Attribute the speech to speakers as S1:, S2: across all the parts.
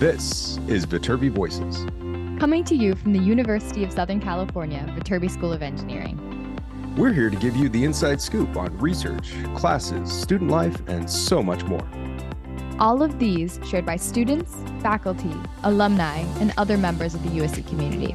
S1: This is Viterbi Voices.
S2: Coming to you from the University of Southern California, Viterbi School of Engineering.
S1: We're here to give you the inside scoop on research, classes, student life, and so much more.
S2: All of these shared by students, faculty, alumni, and other members of the USC community.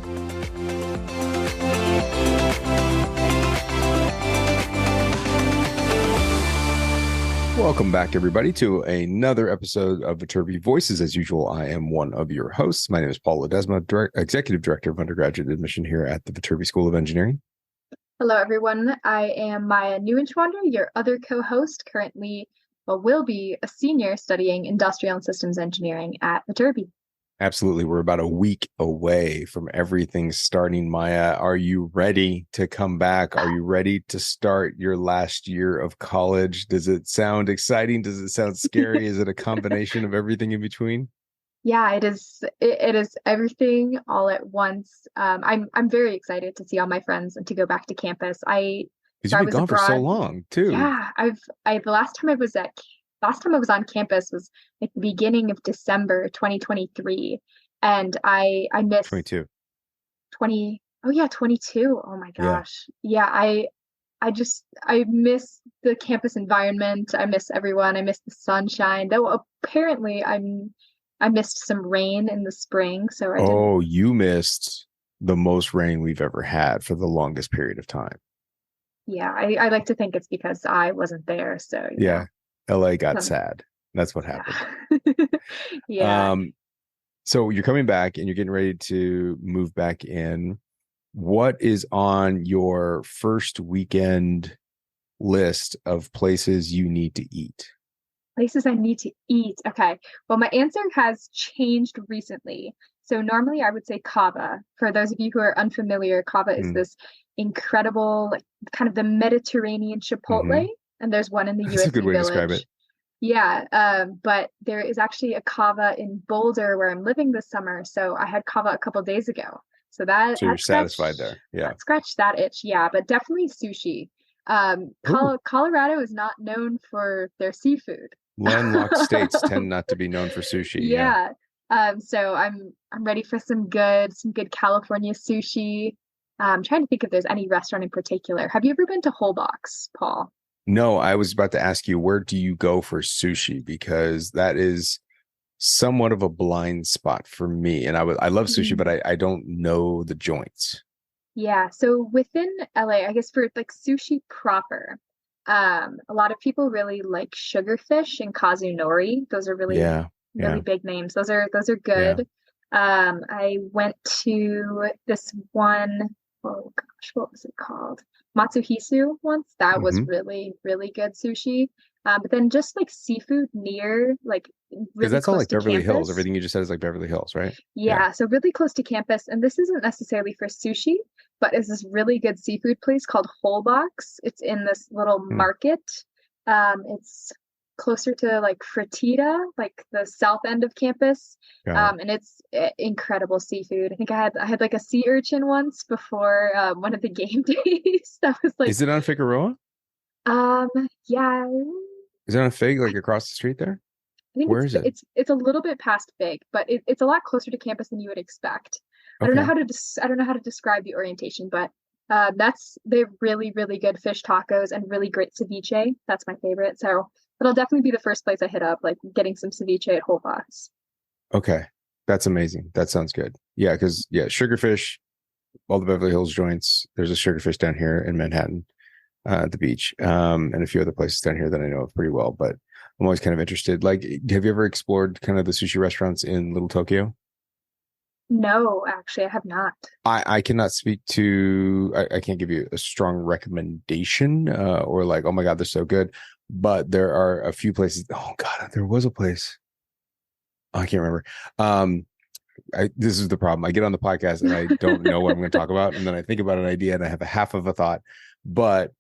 S1: Welcome back, everybody, to another episode of Viterbi Voices. As usual, I am one of your hosts. My name is Paul Ledesma, Executive Director of Undergraduate Admission here at the Viterbi School of Engineering.
S3: Hello, everyone. I am Maya Neuenschwander, your other co-host, currently, will be a senior studying Industrial and Systems Engineering at Viterbi.
S1: Absolutely. We're about a week away from everything starting. Maya, are you ready to come back? Are you ready to start your last year of college? Does it sound exciting? Does it sound scary? Is it a combination of everything in between?
S3: Yeah, it is. It is everything all at once. I'm very excited to see all my friends and to go back to campus.
S1: Because you've been gone for so long, too.
S3: Yeah, the last time I was on campus was at the beginning of December 2023, and I missed
S1: 22.
S3: 22. Oh my gosh. Yeah, I miss the campus environment. I miss everyone. I miss the sunshine. Though apparently I missed some rain in the spring, so
S1: you missed the most rain we've ever had for the longest period of time.
S3: Yeah, I like to think it's because I wasn't there. So
S1: yeah. LA got sad. That's what happened.
S3: Yeah.
S1: So you're coming back and you're getting ready to move back in. What is on your first weekend list of places you need to eat?
S3: Places I need to eat. Okay. Well, my answer has changed recently. So normally I would say Cava. For those of you who are unfamiliar, Cava is this incredible, kind of the Mediterranean Chipotle. And there's one in the
S1: That's
S3: USC
S1: a good way
S3: Village.
S1: to describe it.
S3: Yeah, but there is actually a Cava in Boulder where I'm living this summer. So I had Cava a couple days ago. So you're
S1: satisfied there. Yeah.
S3: Scratch that itch. Yeah, but definitely sushi. Colorado is not known for their seafood.
S1: Landlocked states tend not to be known for sushi.
S3: Yeah. So I'm ready for some good California sushi. I'm trying to think if there's any restaurant in particular. Have you ever been to Whole Box, Paul?
S1: No, I was about to ask you, where do you go for sushi? Because that is somewhat of a blind spot for me. And I love sushi, but I don't know the joints. Yeah.
S3: So within LA, I guess for like sushi proper, a lot of people really like Sugarfish and Kazunori. Those are really big names. Those are good. Yeah. I went to this one, oh gosh, what was it called? Matsuhisu once. That was really, really good sushi. But then just like seafood near, like really
S1: that's all like Beverly
S3: campus.
S1: Hills. Everything you just said is like Beverly Hills, right?
S3: Yeah, so really close to campus. And this isn't necessarily for sushi, but it's this really good seafood place called Whole Box. It's in this little market. It's closer to like Fertitta, like the south end of campus. And it's incredible seafood. I think I had like a sea urchin once before one of the game days. That was like,
S1: is it on Figueroa?
S3: Yeah.
S1: Is it on Fig, like across the street there?
S3: I think it's a little bit past Fig, but it's a lot closer to campus than you would expect. Okay. I don't know how to describe the orientation, but they have really, really good fish tacos and really great ceviche. That's my favorite. So it'll definitely be the first place I hit up, like getting some ceviche at Whole Box.
S1: Okay. That's amazing. That sounds good. Yeah, because Sugarfish, all the Beverly Hills joints. There's a Sugarfish down here in Manhattan, at the beach, and a few other places down here that I know of pretty well. But I'm always kind of interested. Like, have you ever explored kind of the sushi restaurants in Little Tokyo?
S3: No, actually, I have not.
S1: I cannot speak to. I can't give you a strong recommendation or like, oh my God, they're so good. But there are a few places. Oh God, there was a place. I can't remember. This is the problem. I get on the podcast and I don't know what I'm going to talk about, and then I think about an idea and I have a half of a thought. But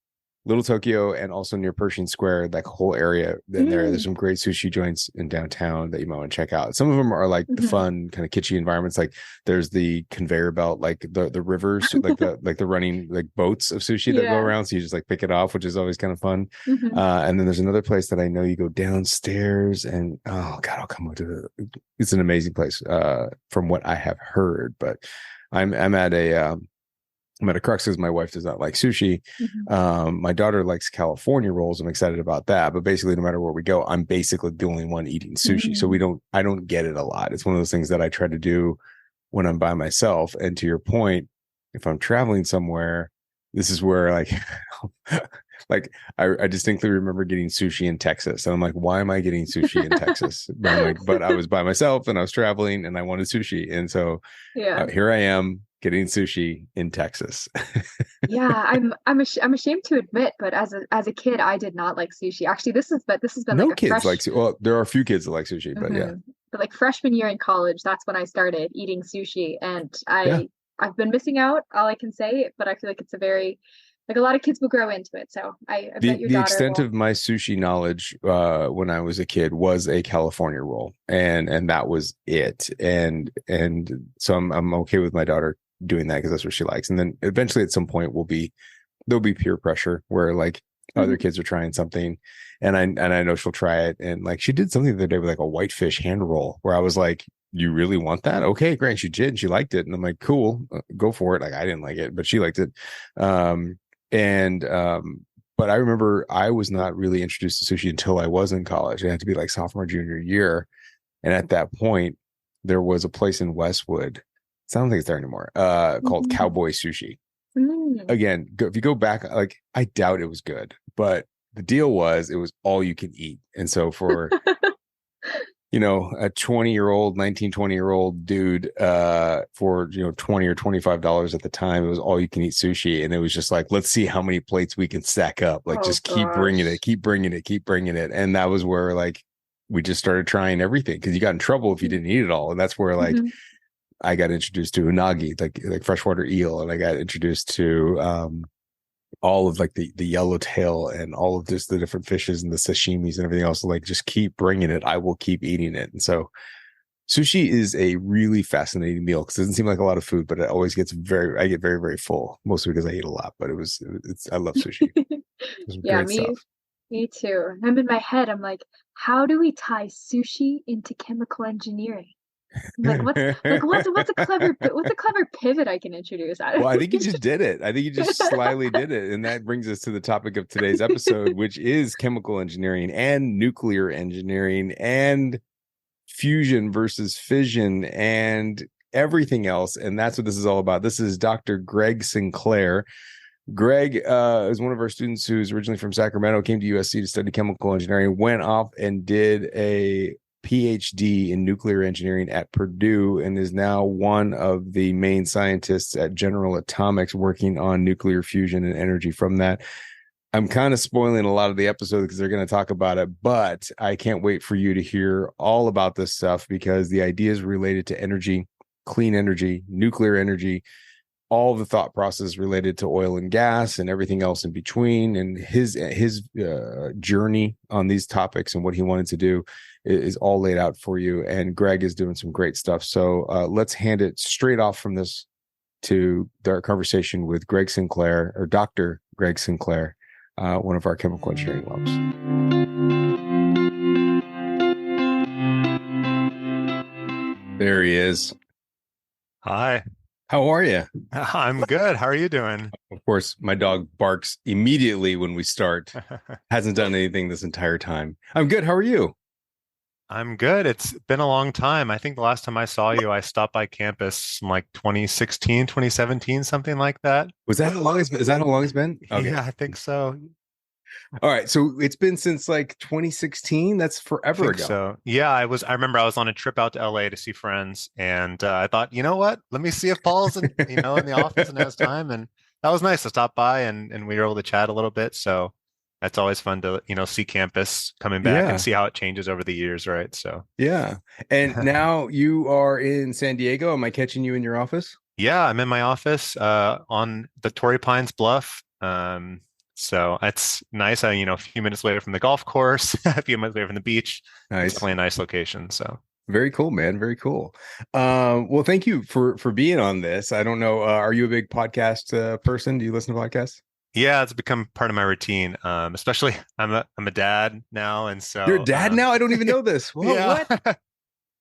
S1: Little Tokyo and also near Pershing Square, that whole area. Then there's some great sushi joints in downtown that you might want to check out. Some of them are like the fun kind of kitschy environments. Like there's the conveyor belt, like the rivers, like the running like boats of sushi that go around. So you just like pick it off, which is always kind of fun. And then there's another place that I know you go downstairs and oh God, I'll come up to it. It's an amazing place from what I have heard. But I'm at a crux because my wife does not like sushi. My daughter likes California rolls. I'm excited about that. But basically, no matter where we go, I'm basically the only one eating sushi. So I don't get it a lot. It's one of those things that I try to do when I'm by myself. And to your point, if I'm traveling somewhere, this is where like I distinctly remember getting sushi in Texas. And I'm like, why am I getting sushi in Texas? But I'm like, but I was by myself and I was traveling and I wanted sushi. And so here I am getting sushi in Texas.
S3: I'm ashamed to admit, but as a kid, I did not like sushi. Actually, this has been
S1: no
S3: like
S1: kids like well, there are a few kids that like sushi, but
S3: but like freshman year in college, that's when I started eating sushi, and I've been missing out. All I can say, but I feel like it's a very like a lot of kids will grow into it. So I bet your daughter
S1: extent of my sushi knowledge when I was a kid was a California roll, and that was it. And so I'm okay with my daughter doing that because that's what she likes. And then eventually at some point there'll be peer pressure where like other kids are trying something, and I know she'll try it. And like she did something the other day with like a whitefish hand roll where I was like, you really want that? Okay, great. She did, and she liked it. And I'm like, cool, go for it. Like I didn't like it, but she liked it. But I remember I was not really introduced to sushi until I was in college. It had to be like sophomore, junior year. And at that point, there was a place in Westwood. I don't think it's there anymore. Called Cowboy Sushi. Again, if you go back, like I doubt it was good, but the deal was it was all you can eat. And so for a 20-year-old, 20-year-old dude, for $20 or $25 at the time, it was all you can eat sushi. And it was just like, let's see how many plates we can stack up. Like keep bringing it. And that was where like we just started trying everything because you got in trouble if you didn't eat it all. And that's where like I got introduced to unagi, like freshwater eel, and I got introduced to all of like the yellowtail and all of just the different fishes and the sashimis and everything else. Like just keep bringing it. I will keep eating it. And so sushi is a really fascinating meal because it doesn't seem like a lot of food, but it always gets I get very, very full, mostly because I eat a lot, but I love sushi.
S3: Me too. I'm in my head. I'm like, how do we tie sushi into chemical engineering? Like what's a clever pivot I can introduce?
S1: Well, I think you just did it. I think you just slyly did it. And that brings us to the topic of today's episode, which is chemical engineering and nuclear engineering and fusion versus fission and everything else. And that's what this is all about. This is Dr. Greg Sinclair. Greg is one of our students who's originally from Sacramento, came to USC to study chemical engineering, went off and did a Ph.D. in nuclear engineering at Purdue, and is now one of the main scientists at General Atomics working on nuclear fusion and energy from that. I'm kind of spoiling a lot of the episode because they're going to talk about it, but I can't wait for you to hear all about this stuff because the ideas related to energy, clean energy, nuclear energy, all the thought process related to oil and gas and everything else in between, and his journey on these topics and what he wanted to do is all laid out for you. And Greg is doing some great stuff. So let's hand it straight off from this to our conversation with Greg Sinclair, or Dr. Greg Sinclair, one of our chemical engineering loves. There he is.
S4: Hi.
S1: How are you?
S4: I'm good. How are you doing?
S1: Of course, my dog barks immediately when we start. Hasn't done anything this entire time. I'm good. How are you?
S4: I'm good. It's been a long time. I think the last time I saw you, I stopped by campus in like 2016, 2017, something like that.
S1: Was that how long it's been? Is that how long it's been?
S4: Okay. Yeah, I think so.
S1: All right. So it's been since like 2016. That's forever ago.
S4: So yeah, I remember I was on a trip out to LA to see friends, and I thought, you know what? Let me see if Paul's in the office and has time. And that was nice to stop by and we were able to chat a little bit. So that's always fun to, see campus coming back and see how it changes over the years, right? So
S1: yeah. And now you are in San Diego. Am I catching you in your office?
S4: Yeah, I'm in my office on the Torrey Pines Bluff. So it's nice. A few minutes away from the golf course, a few minutes away from the beach.
S1: Nice.
S4: It's definitely a nice location. So
S1: very cool, man. Very cool. Well, thank you for being on this. I don't know. Are you a big podcast person? Do you listen to podcasts?
S4: Yeah, it's become part of my routine. Especially I'm a dad now, and so
S1: you're a dad now. I don't even know this. Whoa,
S4: yeah.
S1: What?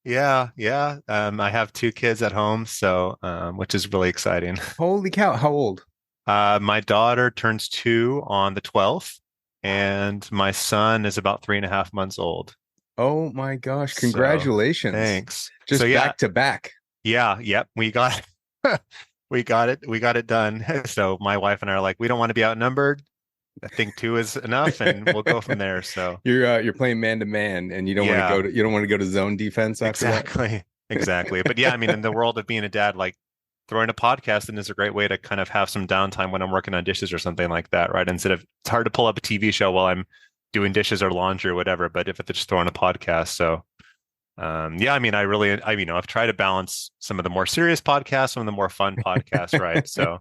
S4: Yeah. I have 2 kids at home, so which is really exciting.
S1: Holy cow! How old?
S4: My daughter turns 2 on the 12th, and my son is about 3.5 months old.
S1: Oh my gosh! Congratulations!
S4: So, thanks.
S1: Just
S4: so,
S1: back to back.
S4: Yeah. Yep. We got we got it done. So my wife and I are like, we don't want to be outnumbered. I think 2 is enough, and we'll go from there. So
S1: you're playing man to man, and you don't want to go to zone defense after
S4: that. Exactly. But yeah, I mean, in the world of being a dad, like throwing a podcast in is a great way to kind of have some downtime when I'm working on dishes or something like that, right? Instead of, it's hard to pull up a TV show while I'm doing dishes or laundry or whatever, but if it's just throwing a podcast. So yeah, I mean, I've tried to balance some of the more serious podcasts, some of the more fun podcasts, right? So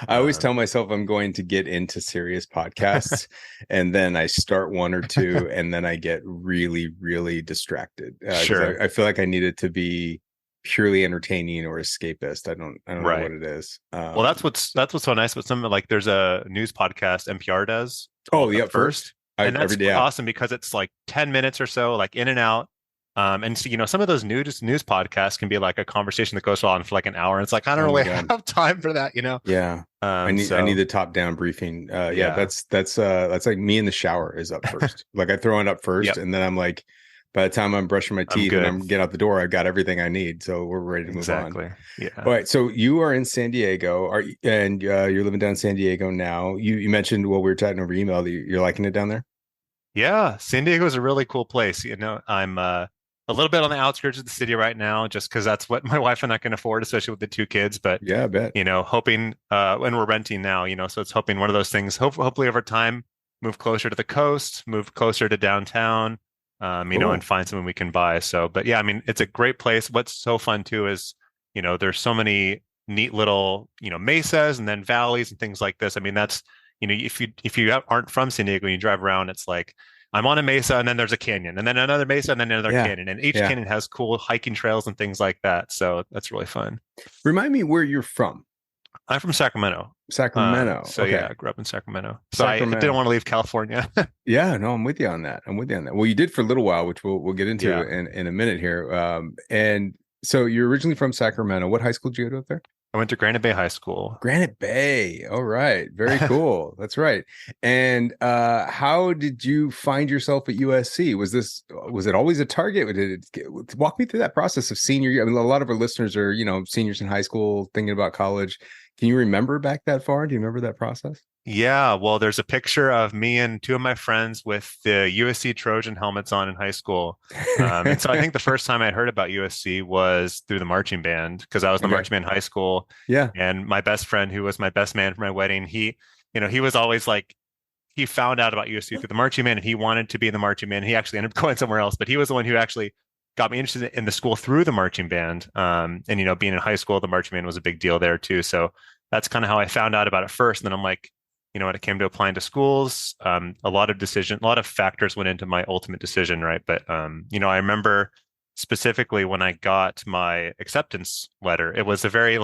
S1: I always tell myself I'm going to get into serious podcasts, and then I start 1 or 2, and then I get really, really distracted.
S4: Sure.
S1: I feel like I need it to be purely entertaining or escapist. I don't know what it is.
S4: Well, that's what's so nice about something like there's a news podcast NPR does.
S1: Oh, yeah,
S4: first. And that's awesome because it's like 10 minutes or so, like in and out. And so, some of those news podcasts can be like a conversation that goes on for like an hour. And it's like, I don't really have time for that,
S1: Yeah. I need the top down briefing. Yeah, that's like me in the shower is up first. Like I throw it up first, and then I'm like, by the time I'm brushing my teeth and I'm getting out the door, I've got everything I need. So we're ready to move on.
S4: Yeah.
S1: All right. So you are in San Diego, you're living down in San Diego now. You mentioned while we were chatting over email that you're liking it down there.
S4: Yeah, San Diego is a really cool place. I'm a little bit on the outskirts of the city right now, just because that's what my wife and I can afford, especially with the 2 kids. But
S1: yeah, I bet.
S4: Hoping when we're renting now, so it's hoping one of those things. Hopefully over time, move closer to the coast, move closer to downtown, cool. And find something we can buy. So, but yeah, I mean, it's a great place. What's so fun too is, there's so many neat little, mesas and then valleys and things like this. I mean, that's, if you aren't from San Diego and you drive around, it's like, I'm on a mesa and then there's a canyon and then another mesa and then another canyon. And each canyon has cool hiking trails and things like that. So that's really fun.
S1: Remind me where you're from.
S4: I'm from Sacramento.
S1: Sacramento.
S4: Yeah, I grew up in Sacramento. So I didn't want to leave California.
S1: Yeah, no, I'm with you on that. Well, you did for a little while, which we'll get into in a minute here. And so you're originally from Sacramento. What high school did you go to up there?
S4: I went to Granite Bay High School.
S1: Granite Bay. All right. Very cool. That's right. And how did you find yourself at USC? Was it always a target? Walk me through that process of senior year. I mean, a lot of our listeners are, seniors in high school thinking about college. Can you remember back that far? Do you remember that process?
S4: Yeah, well, there's a picture of me and 2 of my friends with the USC Trojan helmets on in high school. And so I think the first time I heard about USC was through the marching band, because I was in the marching band in high school.
S1: Yeah.
S4: And my best friend, who was my best man for my wedding, he was always like, he found out about USC through the marching band and he wanted to be in the marching band. He actually ended up going somewhere else, but he was the one who actually got me interested in the school through the marching band. And, being in high school, the marching band was a big deal there too. So that's kind of how I found out about it first. And then I'm like, when it came to applying to schools, a lot of factors went into my ultimate decision, right? But I remember specifically when I got my acceptance letter, it was a very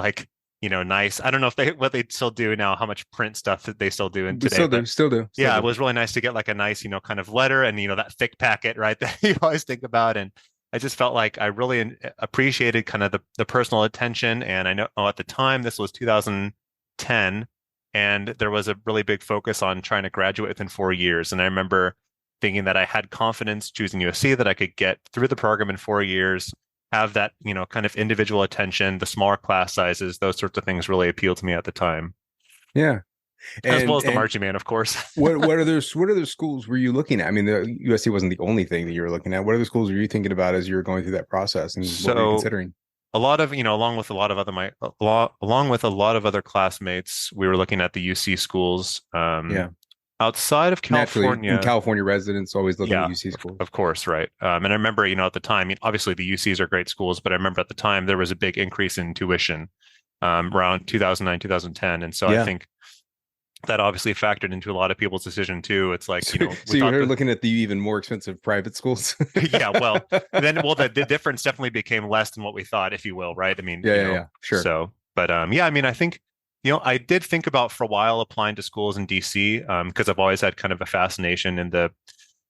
S4: nice. I don't know if what they still do now, how much print stuff that they still do in today.
S1: Still do.
S4: It was really nice to get like a nice, kind of letter and that thick packet, right, that you always think about. And I just felt like I really appreciated kind of the personal attention. And I know at the time, this was 2010. And there was a really big focus on trying to graduate within 4 years. And I remember thinking that I had confidence choosing USC, that I could get through the program in 4 years, have that, kind of individual attention, the smaller class sizes, those sorts of things really appealed to me at the time.
S1: Yeah.
S4: As well as the marching band, of course.
S1: what other schools were you looking at? I mean, the USC wasn't the only thing that you were looking at. What other schools were you thinking about as you were going through that process, and what were you considering?
S4: A lot of, along with a lot of other classmates, we were looking at the UC schools. Outside of California,
S1: naturally, California residents always looking at UC schools.
S4: Of course, right. And I remember, at the time, obviously the UCs are great schools, but I remember at the time there was a big increase in tuition around 2009, 2010. And so I think that obviously factored into a lot of people's decision too. It's like,
S1: So, so you were looking at the even more expensive private schools.
S4: Yeah, well, the difference definitely became less than what we thought, if you will, right? I mean,
S1: yeah, sure.
S4: So, but yeah, I mean, I think, I did think about for a while applying to schools in DC, because I've always had kind of a fascination in the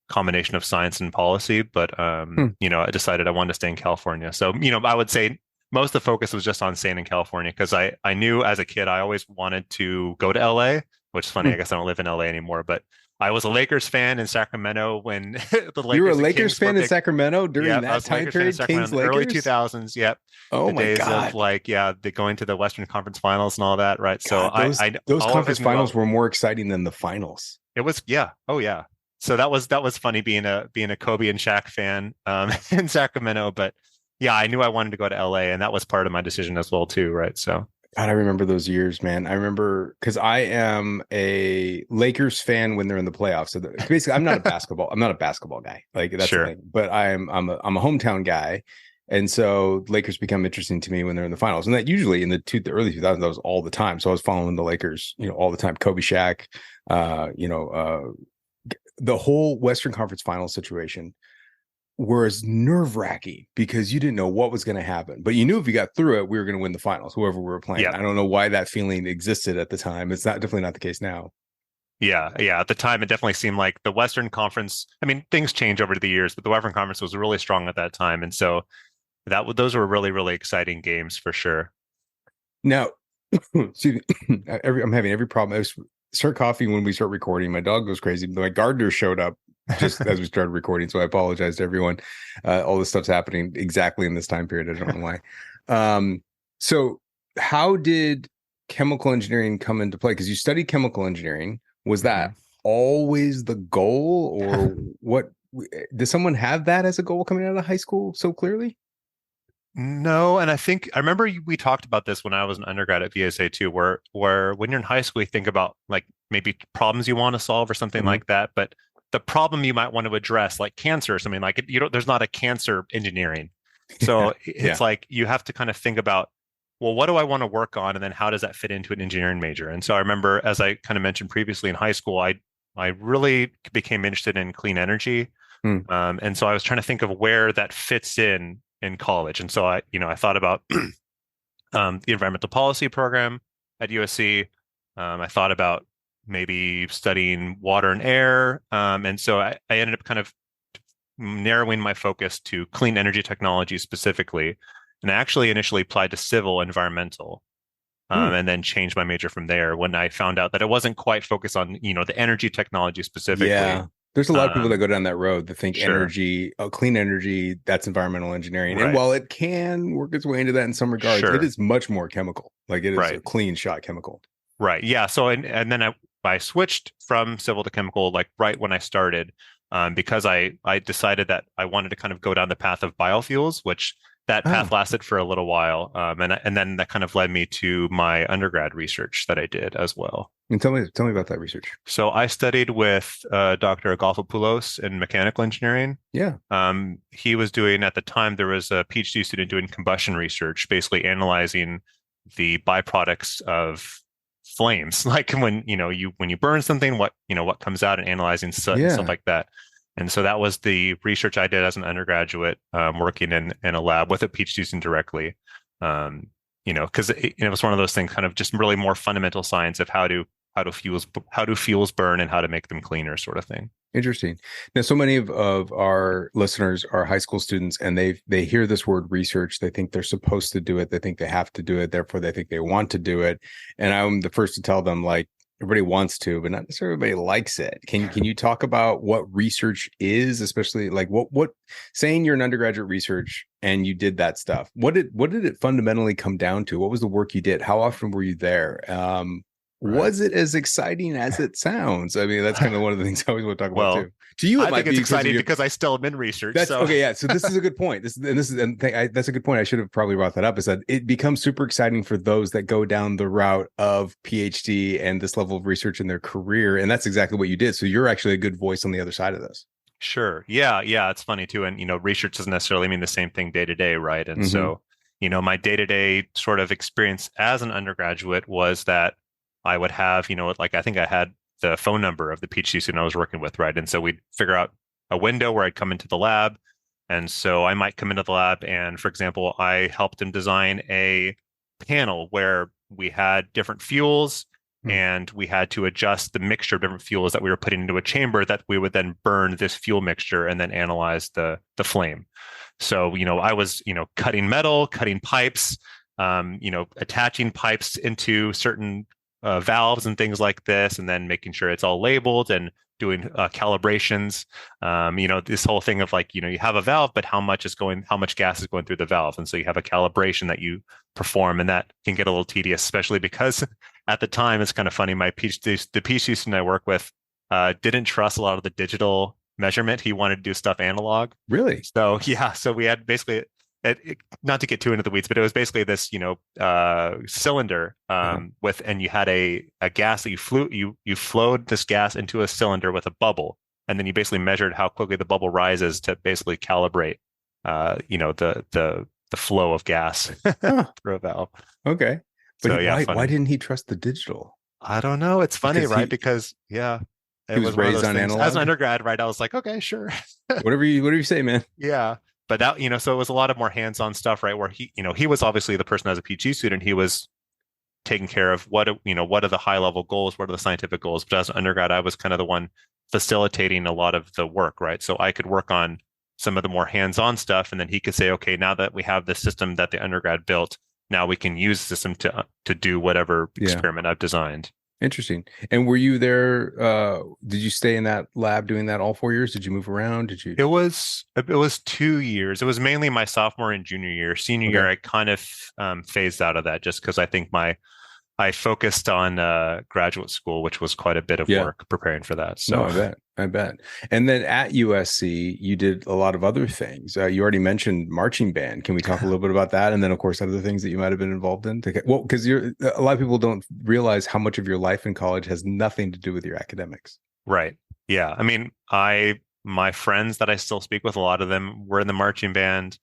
S4: combination of science and policy, but I decided I wanted to stay in California. So, I would say most of the focus was just on staying in California because I knew as a kid I always wanted to go to LA, which is funny. I guess I don't live in LA anymore, but I was a Lakers fan in Sacramento when the Lakers.
S1: You were a Lakers fan in Sacramento during that time period,
S4: Kings Lakers, early 2000s. Yep.
S1: Oh my
S4: days
S1: God!
S4: Of the going to the Western Conference Finals and all that, right?
S1: God,
S4: so
S1: those conference finals were more exciting than the finals.
S4: It was, yeah. Oh yeah. So that was funny being a Kobe and Shaq fan in Sacramento, but yeah, I knew I wanted to go to LA, and that was part of my decision as well too, right? So.
S1: God, I remember those years, man. I remember because I am a Lakers fan when they're in the playoffs. So basically, I'm not a basketball guy. Like that's the thing. But I'm a hometown guy, and so Lakers become interesting to me when they're in the finals. And that usually in the early 2000s, that was all the time. So I was following the Lakers, all the time. Kobe, Shaq, the whole Western Conference Finals situation was nerve-wracking because you didn't know what was going to happen, but you knew if you got through it, we were going to win the finals, whoever we were playing. I don't know why that feeling existed at the time. It's definitely not the case now.
S4: Yeah. At the time, it definitely seemed like the Western Conference. I mean, things change over the years, but the Western Conference was really strong at that time, and so those were really, really exciting games for sure.
S1: Now, see, I'm having every problem. I start coughing when we start recording. My dog goes crazy. My gardener showed up just as we started recording, so I apologize to everyone. All this stuff's happening exactly in this time period. I don't know why. So how did chemical engineering come into play? Because you studied chemical engineering. Was that always the goal, or what? Does someone have that as a goal coming out of high school so clearly?
S4: No, and I remember we talked about this when I was an undergrad at VSA too, where when you're in high school, you think about like maybe problems you want to solve or something like that, but the problem you might want to address, like cancer or something like it, there's not a cancer engineering. So it's like you have to kind of think about, well, what do I want to work on? And then how does that fit into an engineering major? And so I remember, as I kind of mentioned previously in high school, I really became interested in clean energy. And so I was trying to think of where that fits in college. And so I thought about the environmental policy program at USC. I thought about maybe studying water and air. And so I ended up kind of narrowing my focus to clean energy technology specifically. And I actually initially applied to civil environmental, and then changed my major from there when I found out that it wasn't quite focused on, the energy technology specifically.
S1: Yeah. There's a lot of people that go down that road that think energy, clean energy, that's environmental engineering. Right. And while it can work its way into that in some regards, it is much more chemical. Like it is a clean shot chemical.
S4: Right. Yeah. So, and then I switched from civil to chemical, like right when I started, because I decided that I wanted to kind of go down the path of biofuels, which that path lasted for a little while. And then that kind of led me to my undergrad research that I did as well.
S1: And tell me about that research.
S4: So I studied with Dr. Agolphopoulos in mechanical engineering.
S1: Yeah.
S4: He was doing, at the time, there was a Ph.D. student doing combustion research, basically analyzing the byproducts of flames, like when you burn something, what comes out, and analyzing stuff like that. And so that was the research I did as an undergraduate, working in a lab with a PhD student directly. Because it was one of those things, kind of just really more fundamental science of how do fuels burn and how to make them cleaner, sort of thing.
S1: Interesting. Now, so many of our listeners are high school students, and they hear this word research. They think they're supposed to do it. They think they have to do it. Therefore, they think they want to do it. And I'm the first to tell them, like, everybody wants to, but not necessarily everybody likes it. Can you talk about what research is, especially like what saying you're an undergraduate research and you did that stuff? What did it fundamentally come down to? What was the work you did? How often were you there? Was it as exciting as it sounds? I mean, that's kind of one of the things I always want to talk about too. To you,
S4: I think it's exciting because I still am in research.
S1: That's okay. Yeah. So this is a good point. That's a good point. I should have probably brought that up. Is that it becomes super exciting for those that go down the route of PhD and this level of research in their career, and that's exactly what you did. So you're actually a good voice on the other side of this.
S4: Sure. Yeah. It's funny too, and research doesn't necessarily mean the same thing day to day, right? And so my day to day sort of experience as an undergraduate was that I would have, like I think I had the phone number of the PhD student I was working with, right? And so we'd figure out a window where I'd come into the lab. And so I might come into the lab and, for example, I helped him design a panel where we had different fuels and we had to adjust the mixture of different fuels that we were putting into a chamber that we would then burn this fuel mixture and then analyze the flame. So, I was, cutting metal, cutting pipes, attaching pipes into certain valves and things like this, and then making sure it's all labeled and doing calibrations. This whole thing of like, you have a valve, but how much gas is going through the valve. And so you have a calibration that you perform, and that can get a little tedious, especially because at the time, it's kind of funny. The PhD student I work with didn't trust a lot of the digital measurement. He wanted to do stuff analog.
S1: Really?
S4: So yeah, so we had basically, not to get too into the weeds, but it was basically this, cylinder and you had a gas that you flowed this gas into a cylinder with a bubble, and then you basically measured how quickly the bubble rises to basically calibrate, the flow of gas through a valve.
S1: Okay, but
S4: so, yeah,
S1: why didn't he trust the digital?
S4: I don't know. It's funny, right? Because yeah,
S1: he was raised on analog.
S4: As an undergrad, right? I was like, okay, sure,
S1: whatever you say, man.
S4: Yeah. But that, so it was a lot of more hands-on stuff, right? Where he was obviously the person as a PhD student, he was taking care of what are the high level goals, what are the scientific goals. But as an undergrad, I was kind of the one facilitating a lot of the work, right? So I could work on some of the more hands-on stuff, and then he could say, okay, now that we have the system that the undergrad built, now we can use the system to do whatever experiment I've designed.
S1: Interesting. And were you there? Did you stay in that lab doing that all 4 years? Did you move around? Did you?
S4: It was 2 years. It was mainly my sophomore and junior year. Senior year, I kind of phased out of that just because I think I focused on graduate school, which was quite a bit of work preparing for that. So
S1: I bet. And then at USC, you did a lot of other things. You already mentioned marching band. Can we talk a little bit about that? And then, of course, other things that you might have been involved in. Well, because a lot of people don't realize how much of your life in college has nothing to do with your academics.
S4: Right. Yeah. I mean, my friends that I still speak with, a lot of them were in the marching band.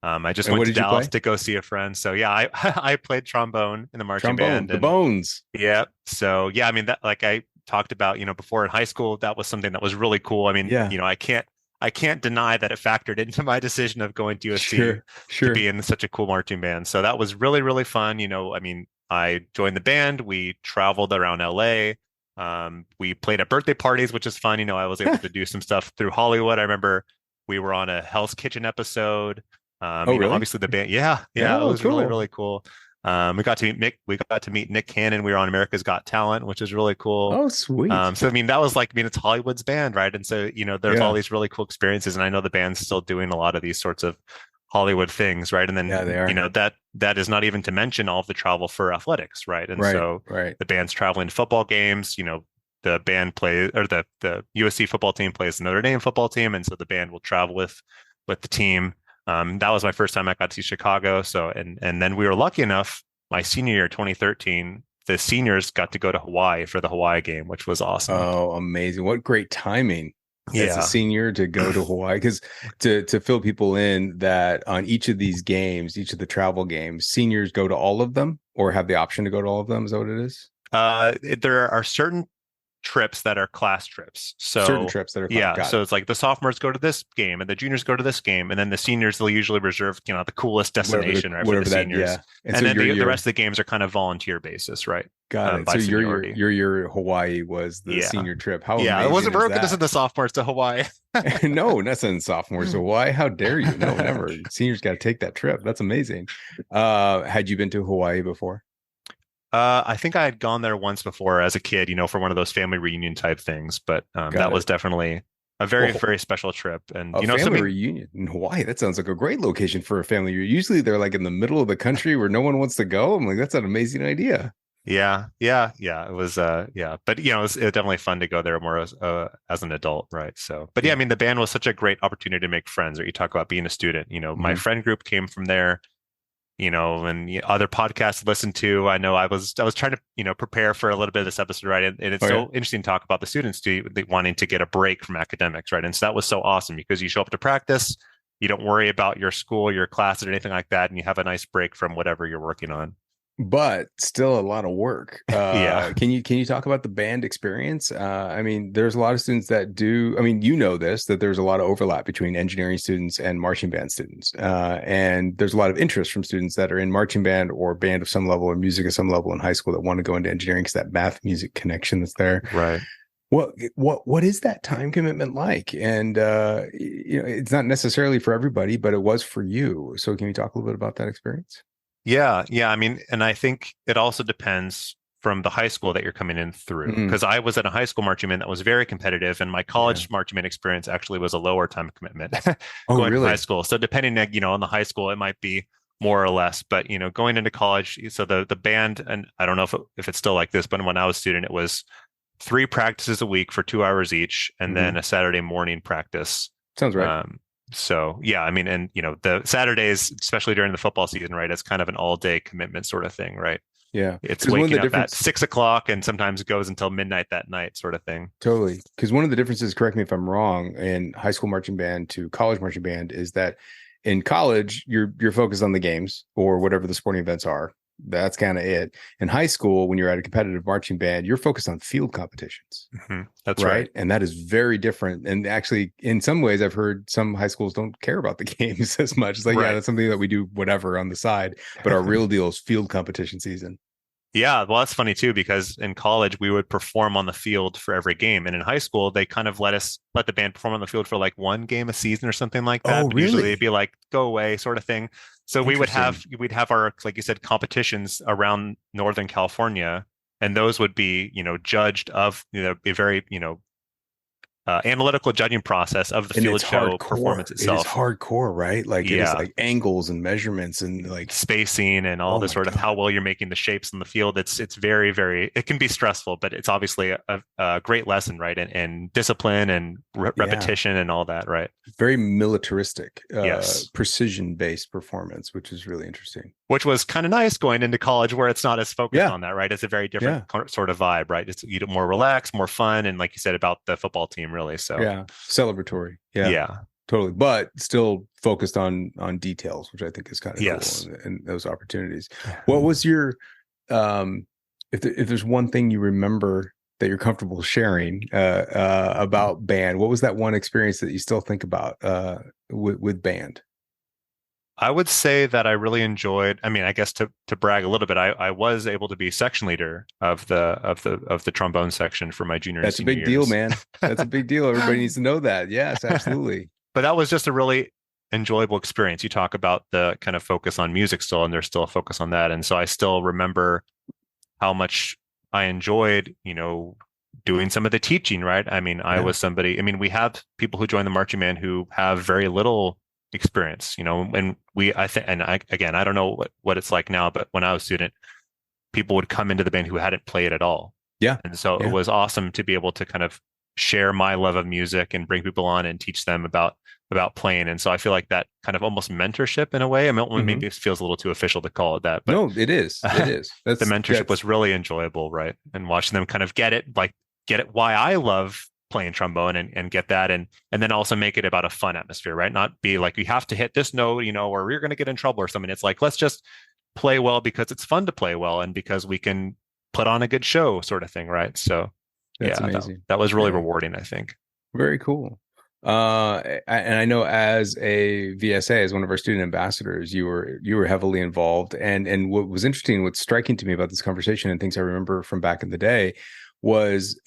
S4: I just went to Dallas to go see a friend. So yeah, I played trombone in the marching band.
S1: The bones.
S4: Yeah. So yeah, I mean that, like I talked about, before in high school, that was something that was really cool. I mean, I can't deny that it factored into my decision of going to USC to be in such a cool marching band. So that was really, really fun. I mean, I joined the band. We traveled around LA. We played at birthday parties, which is fun. I was able to do some stuff through Hollywood. I remember we were on a Hell's Kitchen episode.
S1: Really?
S4: Obviously the band, it was really, really cool. We got to meet Nick Cannon. We were on America's Got Talent, which is really cool.
S1: Oh, sweet.
S4: So I mean, that was like, it's Hollywood's band, right? And so there's all these really cool experiences, and I know the band's still doing a lot of these sorts of Hollywood things, right? And then
S1: they are.
S4: That is not even to mention all of the travel for athletics, right? And so the band's traveling to football games. The band plays, or the USC football team plays the Notre Dame football team, and so the band will travel with the team. That was my first time I got to see Chicago. So, and then we were lucky enough, my senior year, 2013, the seniors got to go to Hawaii for the Hawaii game, which was awesome.
S1: Oh, amazing. What great timing as a senior to go to Hawaii. Because to fill people in, that on each of these games, each of the travel games, seniors go to all of them or have the option to go to all of them. Is that what it is?
S4: There are certain trips that are class trips. So
S1: certain trips that are
S4: class. So it's like the sophomores go to this game and the juniors go to this game, and then the seniors, they'll usually reserve the coolest destination for the seniors. And so then the rest of the games are kind of volunteer basis, right?
S1: Got it. So your Hawaii was the senior trip. How
S4: it wasn't broken. This is the sophomores to Hawaii.
S1: No, not sending sophomores to Hawaii. How dare you? No, never. Seniors got to take that trip. That's amazing. Had you been to Hawaii before?
S4: I think I had gone there once before as a kid, for one of those family reunion type things, but that was definitely a very, very special trip. And,
S1: family reunion in Hawaii, that sounds like a great location for a family reunion. Usually they're like in the middle of the country where no one wants to go. I'm like, that's an amazing idea.
S4: Yeah. It was, but it was definitely fun to go there more as an adult. Right. So, but I mean, the band was such a great opportunity to make friends, or you talk about being a student, my friend group came from there. And other podcasts to listen to. I know I was trying to, prepare for a little bit of this episode, right? And it's interesting to talk about the students wanting to get a break from academics, right? And so that was so awesome because you show up to practice, you don't worry about your school, your classes, or anything like that, and you have a nice break from whatever you're working on.
S1: but still a lot of work.
S4: Yeah.
S1: Can you talk about the band experience? I mean, there's a lot of students that do. I mean, you know this, that there's a lot of overlap between engineering students and marching band students, and there's a lot of interest from students that are in marching band or band of some level or music of some level in high school that want to go into engineering because that math music connection that's there.
S4: Right.
S1: What is that time commitment like? And it's not necessarily for everybody, but it was for you. So can you talk a little bit about that experience?
S4: Yeah. I mean, and I think it also depends from the high school that you're coming in through. Because I was at a high school marching band that was very competitive, and my college marching band experience actually was a lower time commitment going to high school. So depending, on the high school, it might be more or less. But going into college, so the band, and I don't know if it's still like this, but when I was a student, it was 3 practices a week for 2 hours each, and then a Saturday morning practice.
S1: Sounds right.
S4: So yeah, I mean, and the Saturdays, especially during the football season, right, it's kind of an all-day commitment sort of thing, right?
S1: Yeah,
S4: it's waking up at 6 o'clock and sometimes it goes until midnight that night, sort of thing.
S1: Totally, because one of the differences, correct me if I'm wrong, in high school marching band to college marching band is that in college you're focused on the games or whatever the sporting events are. That's kind of it. In high school, when you're at a competitive marching band, you're focused on field competitions.
S4: That's right.
S1: And that is very different. And actually, in some ways, I've heard some high schools don't care about the games as much. It's like, yeah, that's something that we do whatever on the side. But our real deal is field competition season.
S4: Yeah, well, that's funny too, because in college we would perform on the field for every game, and in high school they kind of let the band perform on the field for like 1 game a season or something like that.
S1: Oh, really?
S4: Usually it'd be like go away sort of thing. So we'd have our, like you said, competitions around Northern California, and those would be judged of a very analytical judging process of the field show performance itself.
S1: It is hardcore, right? Like it is like angles and measurements and like
S4: spacing and all this sort of how well you're making the shapes in the field. It's very, very, it can be stressful, but it's obviously a great lesson, right? And discipline and repetition and all that, right?
S1: Very militaristic, precision-based performance, which is really interesting.
S4: Which was kind of nice going into college where it's not as focused on that, right? It's a very different sort of vibe, right? It's more relaxed, more fun. And like you said about the football team, really. So
S1: celebratory. Yeah, totally. But still focused on details, which I think is kind of cool and those opportunities. What was your, if there's one thing you remember that you're comfortable sharing about band, what was that one experience that you still think about with band?
S4: I would say that I really enjoyed, I mean, I guess to brag a little bit, I was able to be section leader of the trombone section for my junior and senior years.
S1: That's a big deal, man. That's a big deal. Everybody needs to know that. Yes, absolutely.
S4: But that was just a really enjoyable experience. You talk about the kind of focus on music still, and there's still a focus on that. And so I still remember how much I enjoyed, doing some of the teaching, right? I mean, we have people who join the marching band who have very little experience, and I don't know what it's like now, but when I was a student, people would come into the band who hadn't played at all. Yeah. And so it was awesome to be able to kind of share my love of music and bring people on and teach them about playing. And so I feel like that kind of almost mentorship in a way. I mean, maybe it feels a little too official to call it that, but
S1: no, it is. It is.
S4: The mentorship was really enjoyable, right? And watching them kind of get it why I love playing trombone and get that and then also make it about a fun atmosphere, right? Not be like you have to hit this note, or we're going to get in trouble or something. It's like, let's just play well because it's fun to play well and because we can put on a good show, sort of thing, right? So
S1: that's amazing.
S4: That was really rewarding, I think.
S1: Very cool. And I know as a VSA, as one of our student ambassadors, you were heavily involved. And what was interesting, what's striking to me about this conversation and things I remember from back in the day was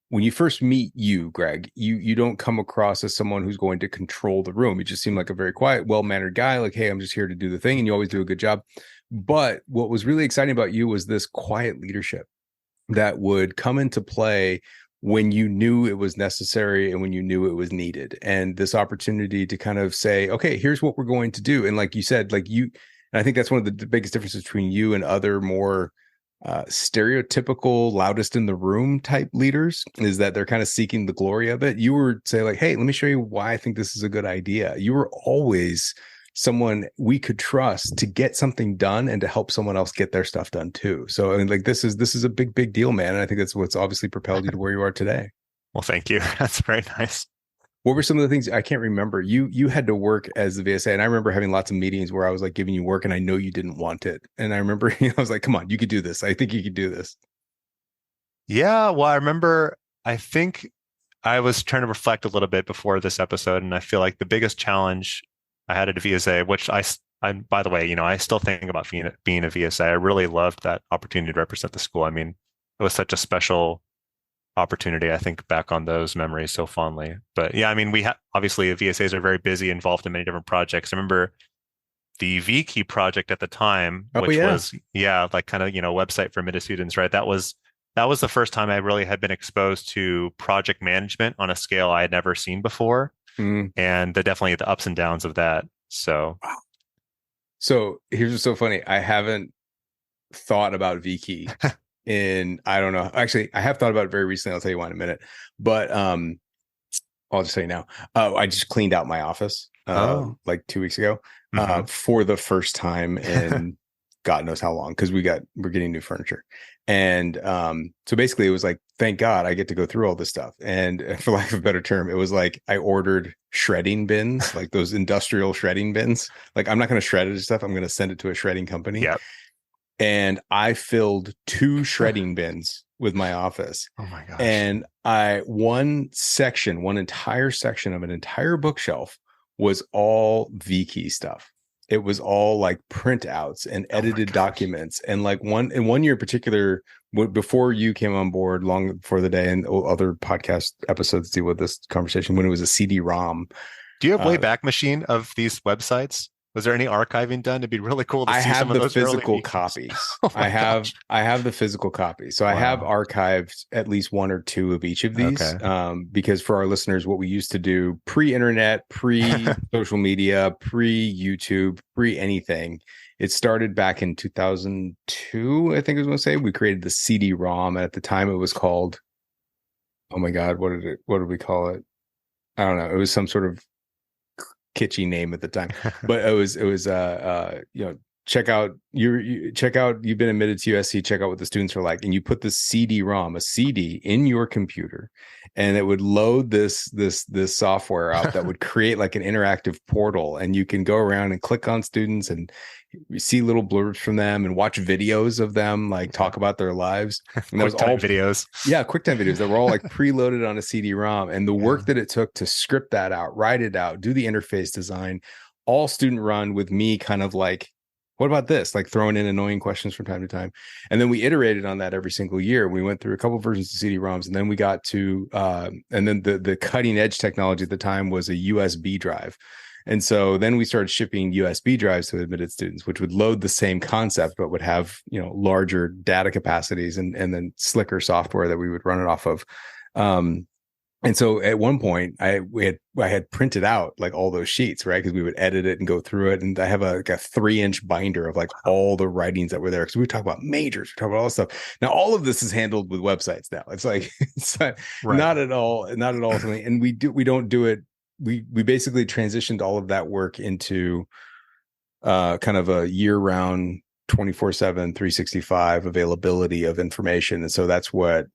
S1: when you first meet you, Greg, you don't come across as someone who's going to control the room. You just seem like a very quiet, well-mannered guy. Like, hey, I'm just here to do the thing. And you always do a good job. But what was really exciting about you was this quiet leadership that would come into play when you knew it was necessary and when you knew it was needed. And this opportunity to kind of say, okay, here's what we're going to do. And like you said, and I think that's one of the biggest differences between you and other more stereotypical loudest in the room type leaders is that they're kind of seeking the glory of it. You were say like, hey, let me show you why I think this is a good idea. You were always someone we could trust to get something done and to help someone else get their stuff done too. So I mean, like this is a big deal, man. And I think that's what's obviously propelled you to where you are today.
S4: Well, thank you. That's very nice.
S1: What were some of the things? I can't remember. You had to work as the VSA, and I remember having lots of meetings where I was like giving you work, and I know you didn't want it. And I remember I was like, "Come on, you could do this. I think you could do this."
S4: Yeah, well, I remember, I think I was trying to reflect a little bit before this episode, and I feel like the biggest challenge I had at a VSA, which by the way, I still think about being a VSA. I really loved that opportunity to represent the school. I mean, it was such a special opportunity. I think back on those memories so fondly. But yeah, I mean, obviously the VSAs are very busy, involved in many different projects. I remember the VKey project at the time, which was like kind of website for admitted students, right? That was the first time I really had been exposed to project management on a scale I had never seen before, and definitely the ups and downs of that. So,
S1: so here's what's so funny. I haven't thought about VKey I don't know. Actually, I have thought about it very recently. I'll tell you why in a minute. But I'll just say now. I just cleaned out my office like 2 weeks ago for the first time in God knows how long, because we're getting new furniture. And so basically it was like, thank God I get to go through all this stuff. And for lack of a better term, it was like I ordered shredding bins, like those industrial shredding bins. Like, I'm not going to shred it and stuff. I'm going to send it to a shredding company.
S4: Yep.
S1: And I filled 2 shredding bins with my office.
S4: Oh my gosh.
S1: And one entire section of an entire bookshelf was all VKey stuff. It was all like printouts and edited documents. And like in one year in particular, before you came on board, long before the day, and other podcast episodes deal with this conversation, when it was a CD-ROM.
S4: Do you have Wayback Machine of these websites? Was there any archiving done? It'd be really cool to see some of those
S1: physical copies. I have the physical copies. So I have archived at least 1 or 2 of each of these. Because for our listeners, what we used to do pre-internet, pre-social media, pre-YouTube, pre-anything, it started back in 2002, I think I was going to say. We created the CD-ROM. And at the time it was called, oh my God, what did we call it? I don't know. It was some sort of kitschy name at the time, but it was check out you've been admitted to USC, check out what the students are like, and you put the CD-ROM, a CD, in your computer, and it would load this software out that would create like an interactive portal, and you can go around and click on students and you see little blurbs from them and watch videos of them like talk about their lives. And that was all
S4: videos.
S1: Yeah, QuickTime videos that were all like preloaded on a CD-ROM. And the work that it took to script that out, write it out, do the interface design, all student run, with me kind of like, what about this? Like throwing in annoying questions from time to time. And then we iterated on that every single year. We went through a couple of versions of CD-ROMs, and then we got to and then the cutting edge technology at the time was a USB drive. And so then we started shipping USB drives to admitted students, which would load the same concept, but would have, larger data capacities and then slicker software that we would run it off of. And so at one point I had printed out like all those sheets, right? Because we would edit it and go through it. And I have a 3-inch binder of like all the writings that were there. Because we talk about majors, we talk about all this stuff. Now, all of this is handled with websites now. It's like, not at all something. And we don't do it. We basically transitioned all of that work into kind of a year-round 24/7 365 availability of information. And so that's what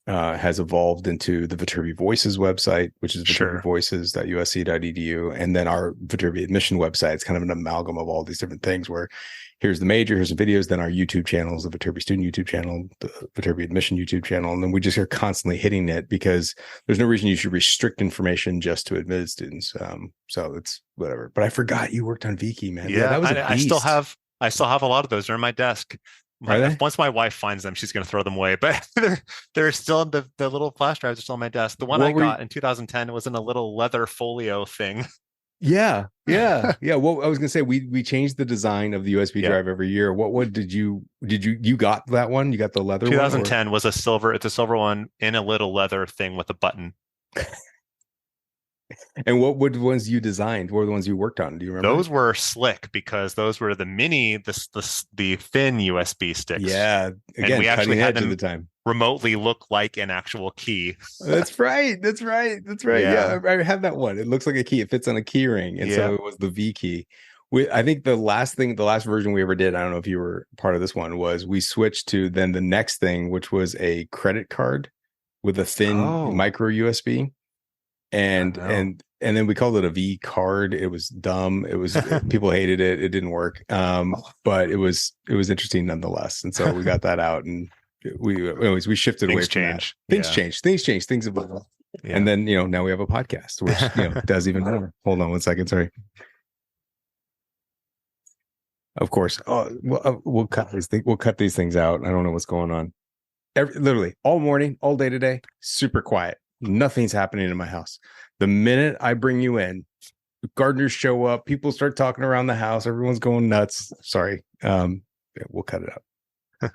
S1: has evolved into the Viterbi Voices website, which is viterbivoices.usc.edu, and then our Viterbi admission website. It's kind of an amalgam of all these different things, where here's the major, here's the videos, then our YouTube channels, the Viterbi student YouTube channel, the Viterbi admission YouTube channel. And then we just are constantly hitting it, because there's no reason you should restrict information just to admitted students. So it's whatever. But I forgot you worked on VKey, man.
S4: Yeah,
S1: that was
S4: I still have a lot of those. They're in my desk. Once my wife finds them, she's going to throw them away. But they're still in the little flash drives are still on my desk. The one I got in 2010 was in a little leather folio thing.
S1: Yeah. Well, I was gonna say we changed the design of the USB drive every year. What did you got that one? You got the leather
S4: 2010 was it's a silver one in a little leather thing with a button.
S1: And what were the ones you designed? What were the ones you worked on? Do you remember?
S4: Those were slick, because those were the thin USB sticks.
S1: Yeah, again,
S4: and we actually had them
S1: at the time
S4: remotely look like an actual key.
S1: That's right. Yeah, I have that one. It looks like a key. It fits on a key ring, and so it was the V key. I think the last version we ever did, I don't know if you were part of this one, was we switched to then the next thing, which was a credit card with a thin micro USB. and then we called it a V card. It was dumb. It was people hated it. It didn't work. But it was interesting nonetheless. And so we got that out, and we shifted away from that. Things changed. Things evolved. Yeah. And then now we have a podcast, which does even more. Hold on one second. Sorry. Of course. We'll cut these things. We'll cut these things out. I don't know what's going on. Literally all morning, all day today, super quiet. Nothing's happening in my house. The minute I bring you in, gardeners show up, people start talking around the house, everyone's going nuts. Sorry. We'll cut it out.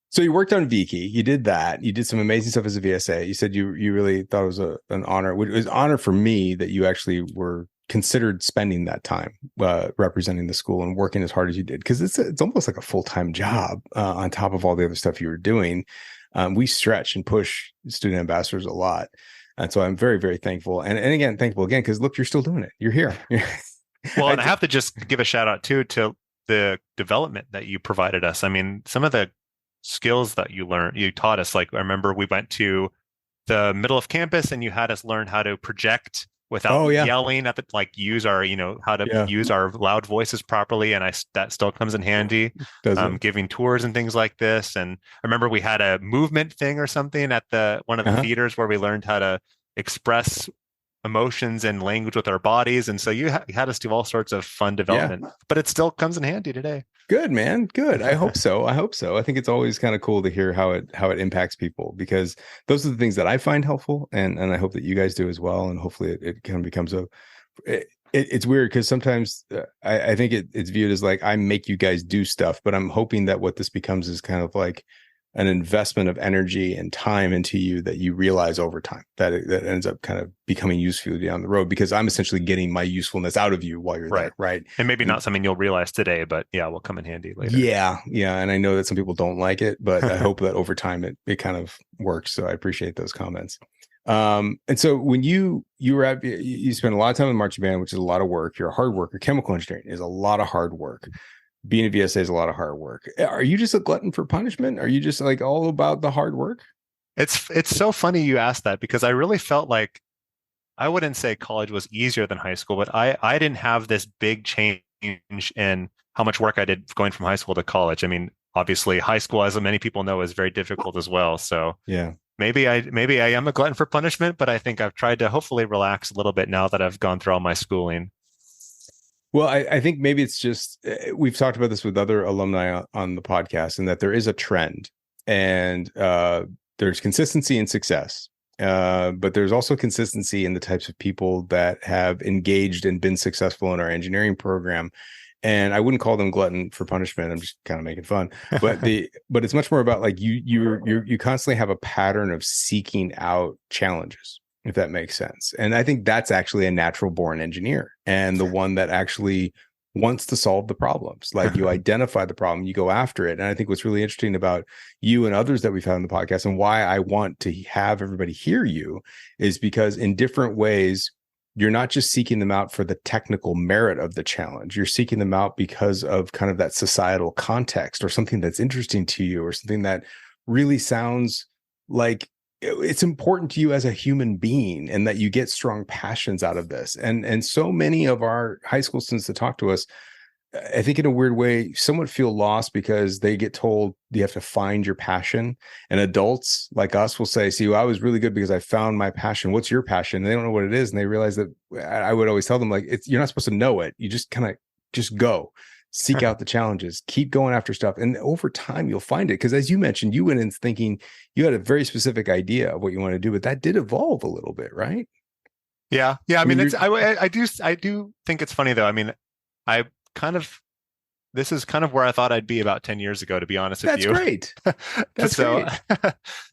S1: So you worked on VKey, you did that, you did some amazing stuff as a VSA. You said you really thought it was an honor. It was an honor for me that you actually were considered spending that time representing the school and working as hard as you did, because it's almost like a full-time job on top of all the other stuff you were doing. We stretch and push student ambassadors a lot. And so I'm very, very thankful. And again, thankful again, because look, you're still doing it. You're here.
S4: Well, and I have to just give a shout out too to the development that you provided us. I mean, some of the skills that you taught us, like I remember we went to the middle of campus and you had us learn how to project without yelling at use our, how to use our loud voices properly. And that still comes in handy, giving tours and things like this. And I remember we had a movement thing or something at one of the theaters where we learned how to express emotions and language with our bodies. And so you had us do all sorts of fun development, but it still comes in handy today.
S1: Good, man. Good. I hope so. I think it's always kind of cool to hear how it impacts people, because those are the things that I find helpful. And I hope that you guys do as well. And hopefully it kind of becomes it's weird because sometimes I think it's viewed as like, I make you guys do stuff, but I'm hoping that what this becomes is kind of like an investment of energy and time into you that you realize over time that ends up kind of becoming useful down the road, because I'm essentially getting my usefulness out of you while you're there. Right.
S4: And maybe not something you'll realize today, but will come in handy later.
S1: Yeah. And I know that some people don't like it, but I hope that over time it kind of works. So I appreciate those comments. And so when you spend a lot of time in the marching band, which is a lot of work. You're a hard worker. Chemical engineering is a lot of hard work. Being a VSA is a lot of hard work. Are you just a glutton for punishment? Are you just like all about the hard work?
S4: It's so funny you asked that, because I really felt like, I wouldn't say college was easier than high school, but I didn't have this big change in how much work I did going from high school to college. I mean, obviously high school, as many people know, is very difficult as well. So maybe I am a glutton for punishment, but I think I've tried to hopefully relax a little bit now that I've gone through all my schooling.
S1: Well, I think maybe it's just, we've talked about this with other alumni on the podcast, and that there is a trend, and there's consistency in success, but there's also consistency in the types of people that have engaged and been successful in our engineering program. And I wouldn't call them glutton for punishment. I'm just kind of making fun, but but it's much more about like you constantly have a pattern of seeking out challenges, if that makes sense. And I think that's actually a natural born engineer, and the one that actually wants to solve the problems. Like, you identify the problem, you go after it. And I think what's really interesting about you and others that we've had on the podcast, and why I want to have everybody hear you, is because in different ways, you're not just seeking them out for the technical merit of the challenge. You're seeking them out because of kind of that societal context, or something that's interesting to you, or something that really sounds like it's important to you as a human being, and that you get strong passions out of this. And so many of our high school students that talk to us, I think in a weird way, somewhat feel lost because they get told you have to find your passion. And adults like us will say, see, well, I was really good because I found my passion. What's your passion? And they don't know what it is. And they realize that I would always tell them, like, you're not supposed to know it. You just kind of just go. Seek out the challenges, keep going after stuff. And over time, you'll find it. Because as you mentioned, you went in thinking you had a very specific idea of what you want to do, but that did evolve a little bit, right?
S4: Yeah. I mean, I do think it's funny though. I mean, this is kind of where I thought I'd be about 10 years ago, to be honest with you.
S1: That's great. That's great.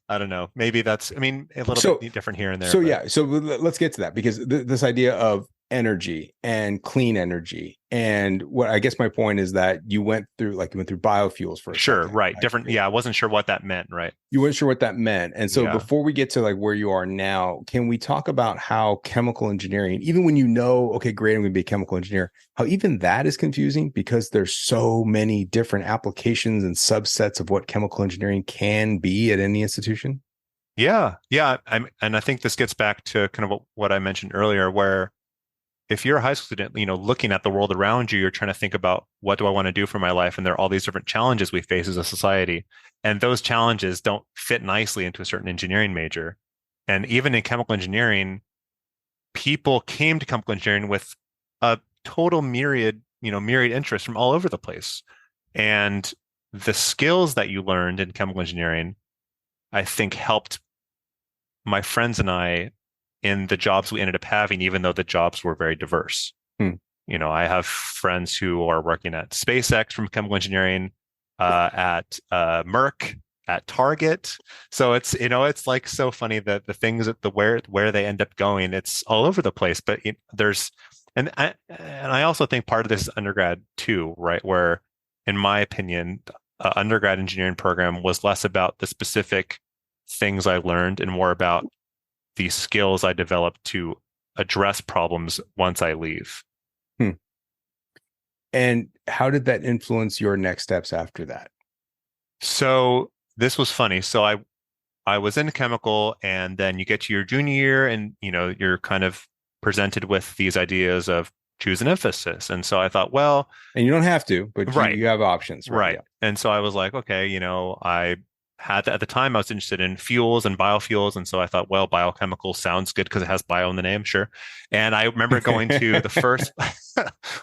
S4: I don't know. Maybe that's, a little bit different here and there.
S1: So let's get to that, because this idea of energy and clean energy, and what I guess my point is that you went through biofuels for a second,
S4: right? Different. I wasn't sure what that meant, right?
S1: You weren't sure what that meant. And so before we get to like where you are now, can we talk about how chemical engineering, even when okay, great, I'm going to be a chemical engineer, how even that is confusing, because there's so many different applications and subsets of what chemical engineering can be at any institution?
S4: Yeah. And I think this gets back to kind of what I mentioned earlier, where if you're a high school student, looking at the world around you, you're trying to think about what do I want to do for my life? And there are all these different challenges we face as a society. And those challenges don't fit nicely into a certain engineering major. And even in chemical engineering, people came to chemical engineering with a total myriad interests from all over the place. And the skills that you learned in chemical engineering, I think helped my friends and I in the jobs we ended up having, even though the jobs were very diverse.
S1: Hmm.
S4: I have friends who are working at SpaceX from chemical engineering, at Merck, at Target. So it's like so funny that the things that where they end up going, it's all over the place. But and I also think part of this is undergrad too, right? Where, in my opinion, undergrad engineering program was less about the specific things I learned and more about the skills I developed to address problems once I leave.
S1: And how did that influence your next steps after that?
S4: So this was funny. So I was in chemical, and then you get to your junior year and you're kind of presented with these ideas of choose an emphasis. And so I thought, well,
S1: and you don't have to, but
S4: right,
S1: you have options,
S4: right?
S1: Yeah.
S4: And so I was like, okay, I had at the time I was interested in fuels and biofuels, and so I thought, well, biochemical sounds good because it has bio in the name, sure. And I remember going to the first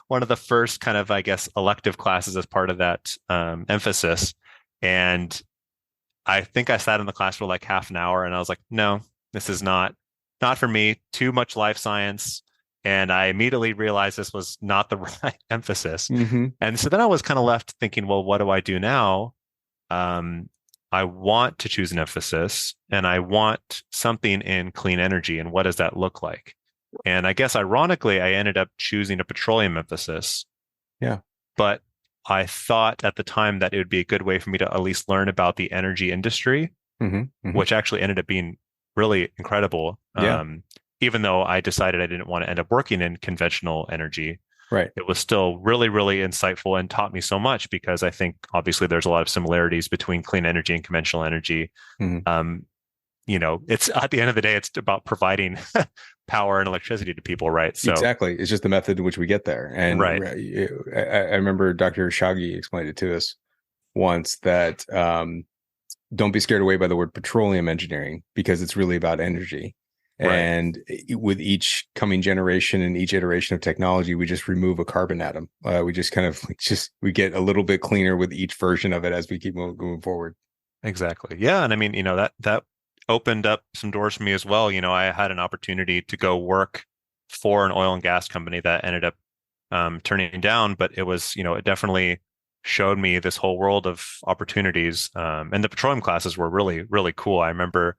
S4: one of the first kind of, I guess, elective classes as part of that emphasis, and I think I sat in the class for like half an hour, and I was like, no, this is not for me. Too much life science. And I immediately realized this was not the right emphasis.
S1: Mm-hmm.
S4: And so then I was kind of left thinking, well, what do I do now? I want to choose an emphasis, and I want something in clean energy. And what does that look like? And I guess ironically, I ended up choosing a petroleum emphasis.
S1: Yeah.
S4: But I thought at the time that it would be a good way for me to at least learn about the energy industry, which actually ended up being really incredible.
S1: Yeah.
S4: Even though I decided I didn't want to end up working in conventional energy,
S1: right?
S4: It was still really, really insightful and taught me so much, because I think obviously there's a lot of similarities between clean energy and conventional energy. It's at the end of the day, it's about providing power and electricity to people, right? So
S1: exactly, it's just the method in which we get there. And
S4: right.
S1: I remember Dr. Shaggy explained it to us once that don't be scared away by the word petroleum engineering, because it's really about energy. Right. And with each coming generation and each iteration of technology, we just remove a carbon atom. We just kind of we get a little bit cleaner with each version of it as we keep moving forward.
S4: Exactly. Yeah. And I mean, that opened up some doors for me as well. I had an opportunity to go work for an oil and gas company that ended up turning down, but it was, it definitely showed me this whole world of opportunities. And the petroleum classes were really, really cool. I remember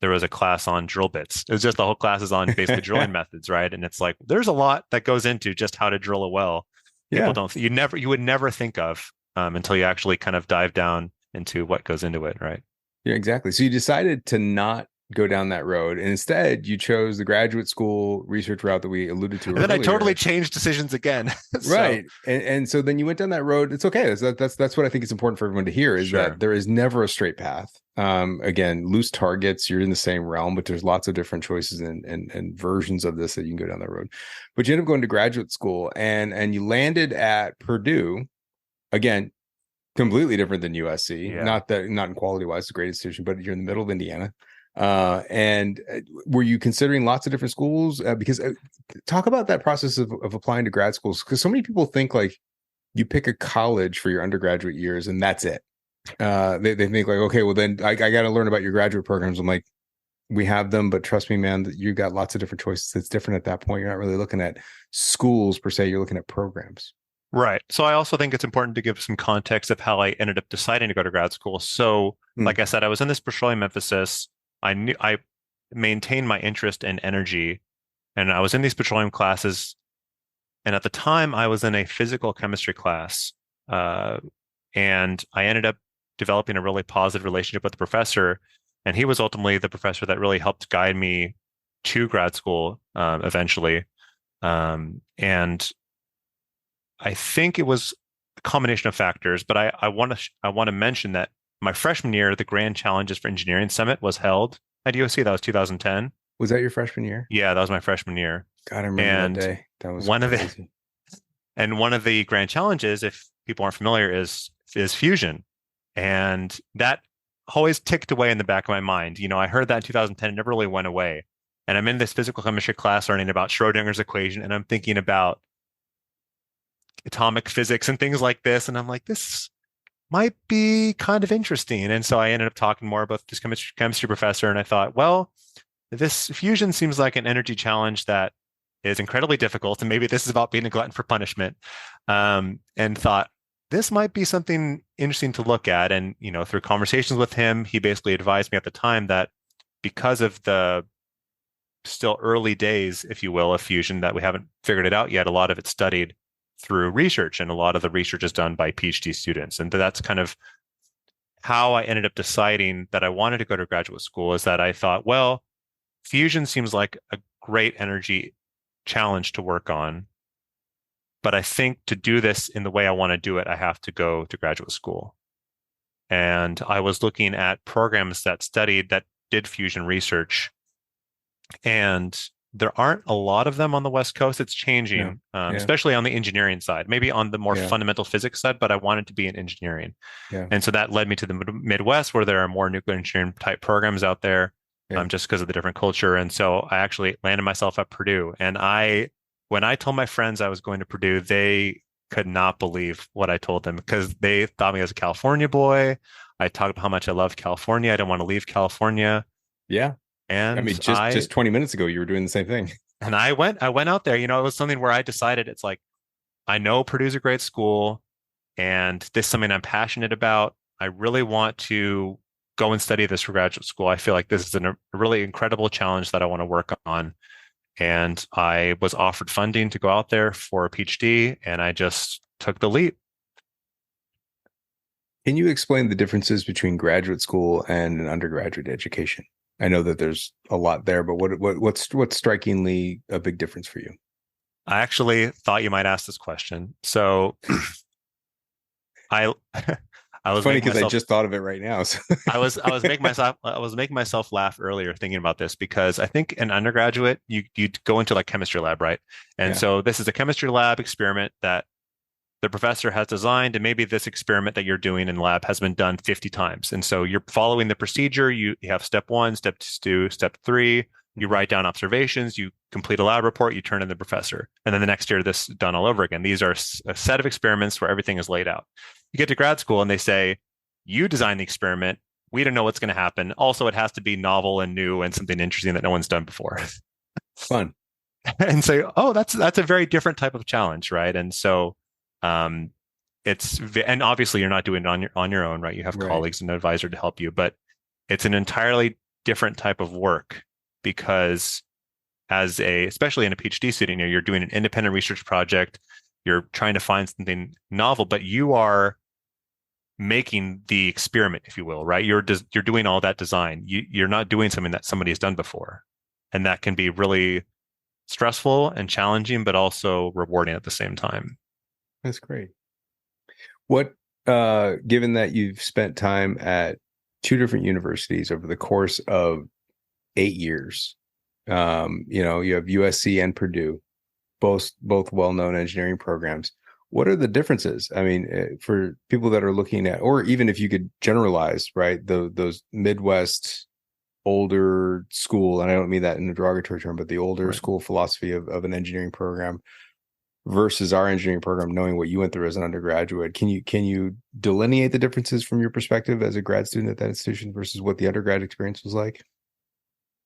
S4: there was a class on drill bits. It was just the whole class is on basically drilling methods, right? And it's like there's a lot that goes into just how to drill a well. People you would never think of until you actually kind of dive down into what goes into it, right?
S1: Yeah, exactly. So you decided to not go down that road, and instead you chose the graduate school research route that we alluded to earlier.
S4: And then I totally changed decisions again.
S1: Right. And so then you went down that road. It's okay. That's what I think is important for everyone to hear, is that there is never a straight path. Again, loose targets, you're in the same realm, but there's lots of different choices and versions of this that you can go down that road. But you end up going to graduate school, and you landed at Purdue. Again, completely different than USC.
S4: Yeah.
S1: Not in quality wise, it's a great institution, but you're in the middle of Indiana. And were you considering lots of different schools? Because talk about that process of applying to grad schools, because so many people think like you pick a college for your undergraduate years and that's it. They think like, okay, well then I got to learn about your graduate programs. I'm like, we have them, but trust me, man, that you got lots of different choices. It's different at that point. You're not really looking at schools per se. You're looking at programs.
S4: Right. So I also think it's important to give some context of how I ended up deciding to go to grad school. So like I said, I was in this petroleum emphasis. I maintained my interest in energy, and I was in these petroleum classes. And at the time I was in a physical chemistry class. And I ended up developing a really positive relationship with the professor. And he was ultimately the professor that really helped guide me to grad school eventually. And I think it was a combination of factors, but I want to mention that my freshman year, the Grand Challenges for Engineering Summit was held at USC. That was 2010.
S1: Was that your freshman year?
S4: Yeah, that was my freshman year.
S1: God, I remember
S4: And
S1: that day. That was
S4: one
S1: crazy.
S4: one of the grand challenges, if people aren't familiar, is fusion. And that always ticked away in the back of my mind. I heard that in 2010, it never really went away. And I'm in this physical chemistry class learning about Schrodinger's equation, and I'm thinking about atomic physics and things like this. And I'm like, this might be kind of interesting. And so I ended up talking more about this chemistry professor, and I thought, well, this fusion seems like an energy challenge that is incredibly difficult, and maybe this is about being a glutton for punishment. And thought this might be something interesting to look at. And through conversations with him, he basically advised me at the time that because of the still early days, if you will, of fusion, that we haven't figured it out yet, a lot of it's studied through research, and a lot of the research is done by PhD students. And that's kind of how I ended up deciding that I wanted to go to graduate school, is that I thought, well, fusion seems like a great energy challenge to work on, but I think to do this in the way I want to do it, I have to go to graduate school. And I was looking at programs that did fusion research, and there aren't a lot of them on the West Coast. It's changing, especially on the engineering side, maybe on the more fundamental physics side, but I wanted to be in engineering. And so that led me to the Midwest, where there are more nuclear engineering type programs out there, just because of the different culture. And so I actually landed myself at Purdue. And when I told my friends I was going to Purdue, they could not believe what I told them, because they thought me as a California boy. I talked about how much I love California. I don't want to leave California.
S1: Yeah.
S4: And
S1: I mean, just 20 minutes ago, you were doing the same thing.
S4: And I went out there. It was something where I decided, it's like, I know Purdue's a great school, and this is something I'm passionate about. I really want to go and study this for graduate school. I feel like this is a really incredible challenge that I want to work on. And I was offered funding to go out there for a PhD, and I just took the leap.
S1: Can you explain the differences between graduate school and an undergraduate education? I know that there's a lot there, but what's strikingly a big difference for you?
S4: I actually thought you might ask this question. So I was
S1: funny because I just thought of it right now. So.
S4: I was making myself laugh earlier thinking about this, because I think an undergraduate, you go into like chemistry lab, right? And so this is a chemistry lab experiment that the professor has designed, and maybe this experiment that you're doing in lab has been done 50 times. And so you're following the procedure. You have step 1, step 2, step 3. You write down observations, you complete a lab report, you turn in the professor. And then the next year, this is done all over again. These are a set of experiments where everything is laid out. You get to grad school and they say, you design the experiment. We don't know what's going to happen. Also, it has to be novel and new and something interesting that no one's done before.
S1: Fun.
S4: And say, that's a very different type of challenge, right? And so and obviously you're not doing it on your own, right? You have colleagues and an advisor to help you, but it's an entirely different type of work, because especially in a PhD student, you're doing an independent research project, you're trying to find something novel, but you are making the experiment, if you will, right? You're doing all that design. You're not doing something that somebody has done before, and that can be really stressful and challenging, but also rewarding at the same time.
S1: That's great. What, given that you've spent time at 2 different universities over the course of 8 years, you have USC and Purdue, both well-known engineering programs. What are the differences? I mean, for people that are looking at, or even if you could generalize, right, those Midwest older school, and I don't mean that in a derogatory term, but the older school philosophy of an engineering program versus our engineering program, knowing what you went through as an undergraduate, can you delineate the differences from your perspective as a grad student at that institution versus what the undergrad experience was like?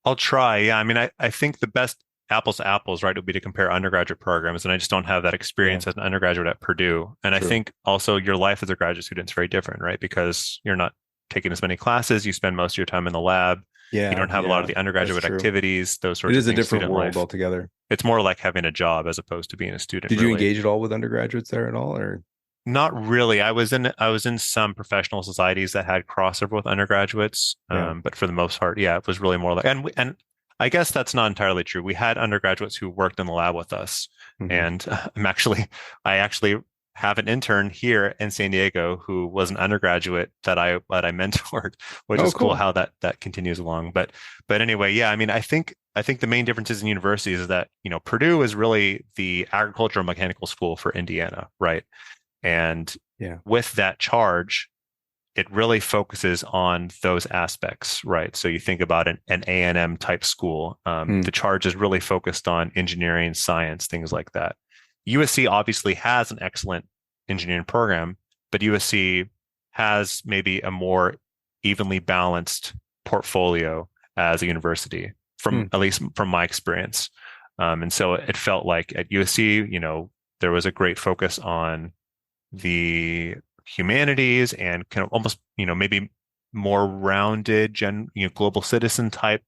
S4: I'll try. Yeah. I mean, I think the best apples to apples, right, would be to compare undergraduate programs. And I just don't have that experience as an undergraduate at Purdue. And I think also your life as a graduate student is very different, right? Because you're not taking as many classes. You spend most of your time in the lab. You don't have a lot of the undergraduate activities, those sorts of things.
S1: It is a different world altogether.
S4: It's more like having a job as opposed to being a student.
S1: Did you engage at all with undergraduates there at all, or?
S4: Not really. I was in some professional societies that had crossover with undergraduates, but for the most part, it was really more like, and I guess that's not entirely true. We had undergraduates who worked in the lab with us, and I actually have an intern here in San Diego who was an undergraduate that I mentored, which
S1: Oh,
S4: is cool
S1: cool.
S4: how that continues along. But anyway, yeah, I mean, I think the main differences in universities is that, Purdue is really the agricultural mechanical school for Indiana, right? And
S1: Yeah.
S4: with that charge, it really focuses on those aspects, right? So you think about an A&M type school. The charge is really focused on engineering, science, things like that. USC obviously has an excellent engineering program, but USC has maybe a more evenly balanced portfolio as a university, from at least from my experience. And so it felt like at USC, there was a great focus on the humanities and kind of almost, maybe more rounded global citizen type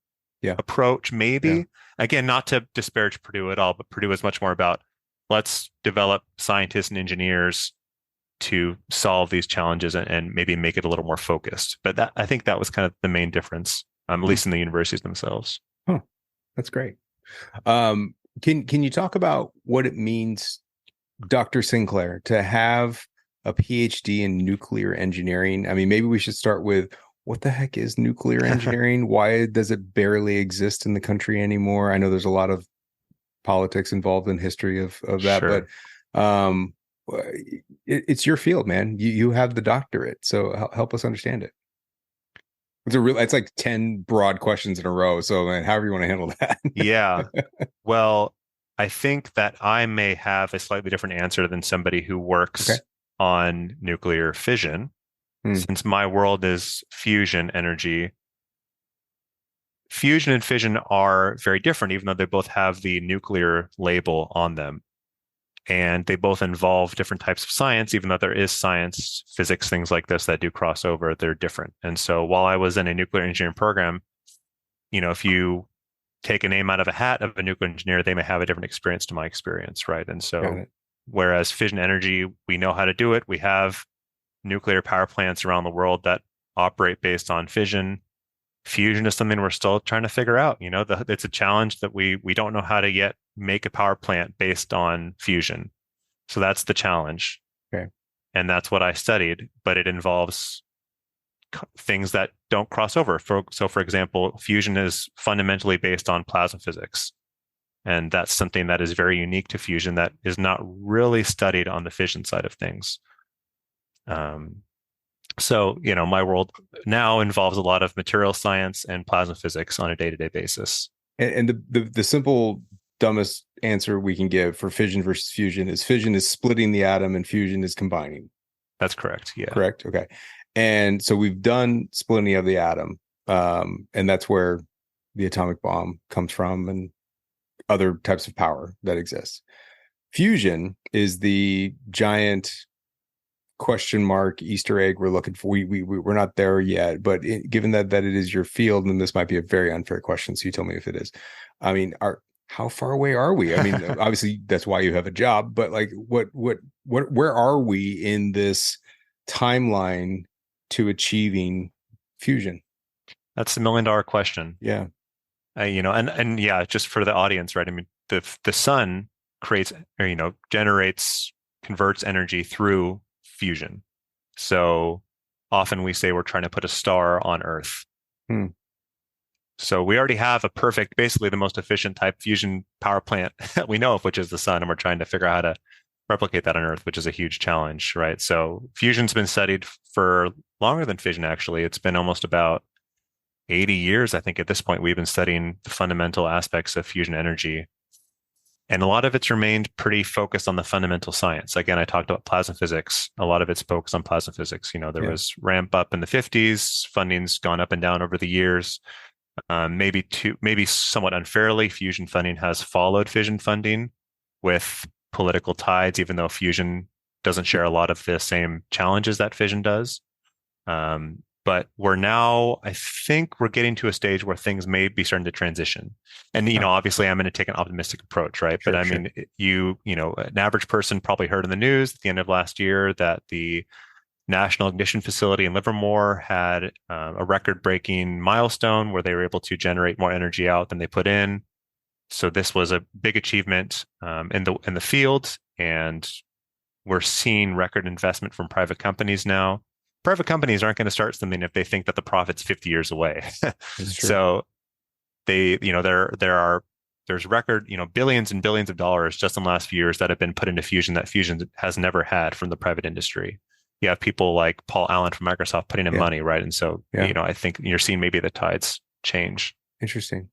S4: approach, maybe.
S1: Yeah.
S4: Again, not to disparage Purdue at all, but Purdue is much more about let's develop scientists and engineers to solve these challenges and maybe make it a little more focused. But I think that was kind of the main difference, at least in the universities themselves.
S1: Huh. That's great. Can you talk about what it means, Dr. Sinclair, to have a PhD in nuclear engineering? I mean, maybe we should start with what the heck is nuclear engineering? Why does it barely exist in the country anymore? I know there's a lot of politics involved in history of that,
S4: Sure.
S1: but it's your field, man. You have the doctorate, so help us understand it. It's like 10 broad questions in a row. So, man, however you want to handle that.
S4: Yeah. Well, I think that I may have a slightly different answer than somebody who works on nuclear fission, since my world is fusion energy. Fusion and fission are very different, even though they both have the nuclear label on them. And they both involve different types of science, even though there is science, physics, things like this that do cross over, they're different. And so while I was in a nuclear engineering program, if you take a name out of a hat of a nuclear engineer, they may have a different experience to my experience, right? And so whereas fission energy, we know how to do it. We have nuclear power plants around the world that operate based on fission. Fusion is something we're still trying to figure out. It's a challenge that we don't know how to yet make a power plant based on fusion. So that's the challenge.
S1: Okay.
S4: And that's what I studied, but it involves things that don't cross over. So for example, fusion is fundamentally based on plasma physics. And that's something that is very unique to fusion that is not really studied on the fission side of things. So, my world now involves a lot of material science and plasma physics on a day-to-day basis.
S1: And the simple, dumbest answer we can give for fission versus fusion is splitting the atom and fusion is combining.
S4: That's correct. Yeah.
S1: Correct. Okay. And so we've done splitting of the atom, and that's where the atomic bomb comes from and other types of power that exists. Fusion is the giant question mark Easter egg we're looking for. We're not there yet, but given that it is your field, and this might be a very unfair question, so you tell me if it is. I mean, how far away are we? I mean, obviously that's why you have a job, but like, where are we in this timeline to achieving fusion?
S4: That's the $1 million question.
S1: Yeah.
S4: And yeah, just for the audience, right? I mean, the sun creates, or, generates, converts energy through fusion. So often we say we're trying to put a star on Earth. So we already have a perfect, basically the most efficient type fusion power plant that we know of, which is the sun, and we're trying to figure out how to replicate that on Earth, which is a huge challenge, right? So fusion's been studied for longer than fission, actually. It's been almost about 80 years, I think, at this point. We've been studying the fundamental aspects of fusion energy. And a lot of it's remained pretty focused on the fundamental science. Again, I talked about plasma physics. A lot of it's focused on plasma physics. There was ramp up in the 50s. Funding's gone up and down over the years. Maybe somewhat unfairly, fusion funding has followed fission funding with political tides, even though fusion doesn't share a lot of the same challenges that fission does. But I think we're getting to a stage where things may be starting to transition. And, obviously I'm going to take an optimistic approach, right?
S1: Sure,
S4: but I mean, an average person probably heard in the news at the end of last year that the National Ignition Facility in Livermore had a record-breaking milestone where they were able to generate more energy out than they put in. So this was a big achievement in the field, and We're seeing record investment from private companies now. Private companies aren't going to start something if they think that the profit's 50 years away.
S1: That's true.
S4: So there's record, billions and billions of dollars just in the last few years that have been put into Fusion that Fusion has never had from the private industry. You have people like Paul Allen from Microsoft putting in money, right? And so, I think you're seeing maybe the tides change.
S1: Interesting.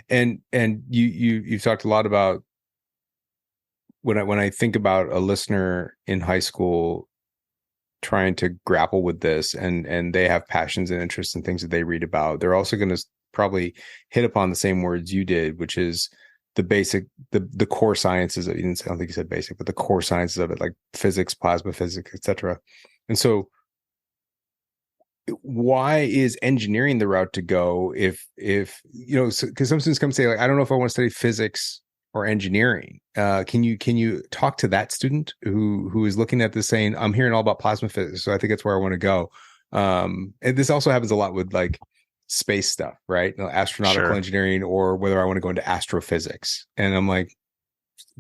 S1: And you've talked a lot about when I think about a listener in high school trying to grapple with this and they have passions and interests and things that they read about, they're also going to probably hit upon the same words you did, which is the basic, the core sciences. I don't think you said basic, but the core sciences of it, like physics, plasma physics, etc. And so why is engineering the route to go if because some students come say, like, I don't know if I want to study physics or engineering. Can you talk to that student who is looking at this saying, I'm hearing all about plasma physics, so I think that's where I want to go. And this also happens a lot with like space stuff, right? Astronautical engineering, or whether I want to go into astrophysics. And I'm like,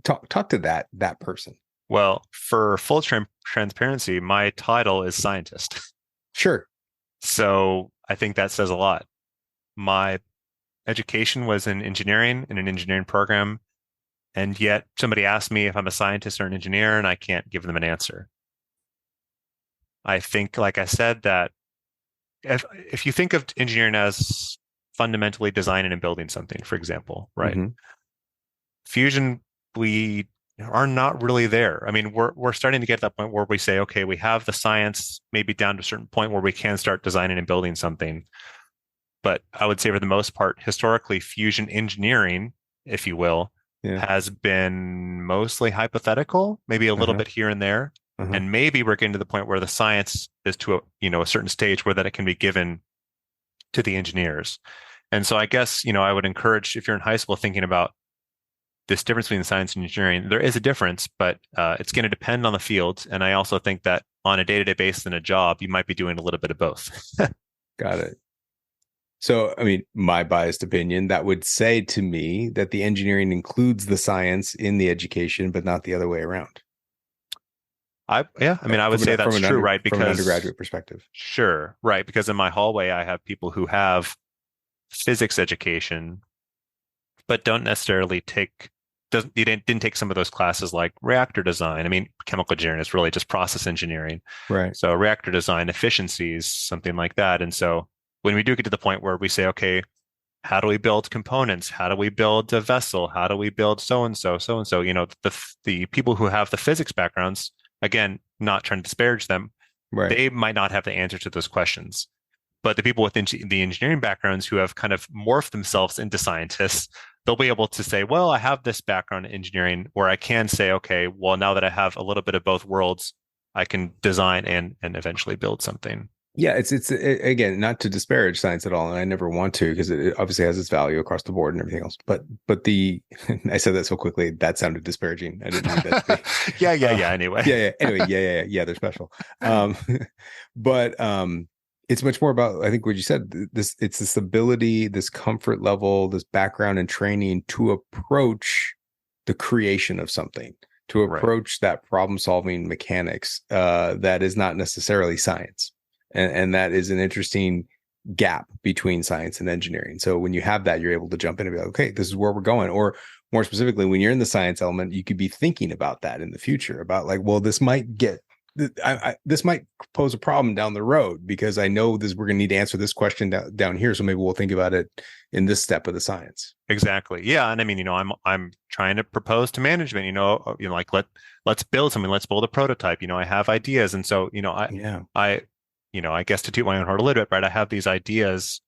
S1: talk to that person.
S4: Well, for full transparency, my title is scientist.
S1: Sure.
S4: So I think that says a lot. My education was in engineering, in an engineering program. And yet somebody asked me if I'm a scientist or an engineer, and I can't give them an answer. I think, like I said, that if you think of engineering as fundamentally designing and building something, for example, right? Mm-hmm. Fusion, we are not really there. I mean, we're starting to get to that point where we say, okay, we have the science maybe down to a certain point where we can start designing and building something. But I would say for the most part, historically, fusion engineering, if you will, has been mostly hypothetical, maybe a little bit here and there. And maybe we're getting to the point where the science is to a certain stage where that it can be given to the engineers. And so I guess, I would encourage, if you're in high school thinking about this difference between science and engineering, there is a difference, but it's going to depend on the field. And I also think that on a day-to-day basis in a job, you might be doing a little bit of both.
S1: Got it. So, I mean, my biased opinion, that would say to me that the engineering includes the science in the education, but not the other way around.
S4: I would say that's true, right? Because
S1: from an undergraduate perspective.
S4: Sure, right. Because in my hallway, I have people who have physics education, but don't necessarily didn't take some of those classes like reactor design. I mean, chemical engineering is really just process engineering.
S1: Right.
S4: So reactor design, efficiencies, something like that. And so when we do get to the point where we say, okay, how do we build components? How do we build a vessel? How do we build so-and-so? The people who have the physics backgrounds, again, not trying to disparage them, they might not have the answer to those questions. But the people with the engineering backgrounds who have kind of morphed themselves into scientists, they'll be able to say, well, I have this background in engineering where I can say, okay, well, now that I have a little bit of both worlds, I can design and eventually build something.
S1: Yeah, it's again, not to disparage science at all, and I never want to, because it obviously has its value across the board and everything else. But I said that so quickly that sounded disparaging. I didn't mean that to be.
S4: Anyway.
S1: Anyway, they're special. But it's much more about, I think, what you said. It's this ability, this comfort level, this background and training to approach the creation of something, to approach that problem-solving mechanics that is not necessarily science. And that is an interesting gap between science and engineering. So when you have that, you're able to jump in and be like, okay, this is where we're going. Or more specifically, when you're in the science element, you could be thinking about that in the future, about like, well, this might this might pose a problem down the road, because I know we're going to need to answer this question down here. So maybe we'll think about it in this step of the science.
S4: Exactly. Yeah. And I mean, I'm trying to propose to management, like let's build something, let's build a prototype. I have ideas. And so, I guess to toot my own horn a little bit, right? I have these ideas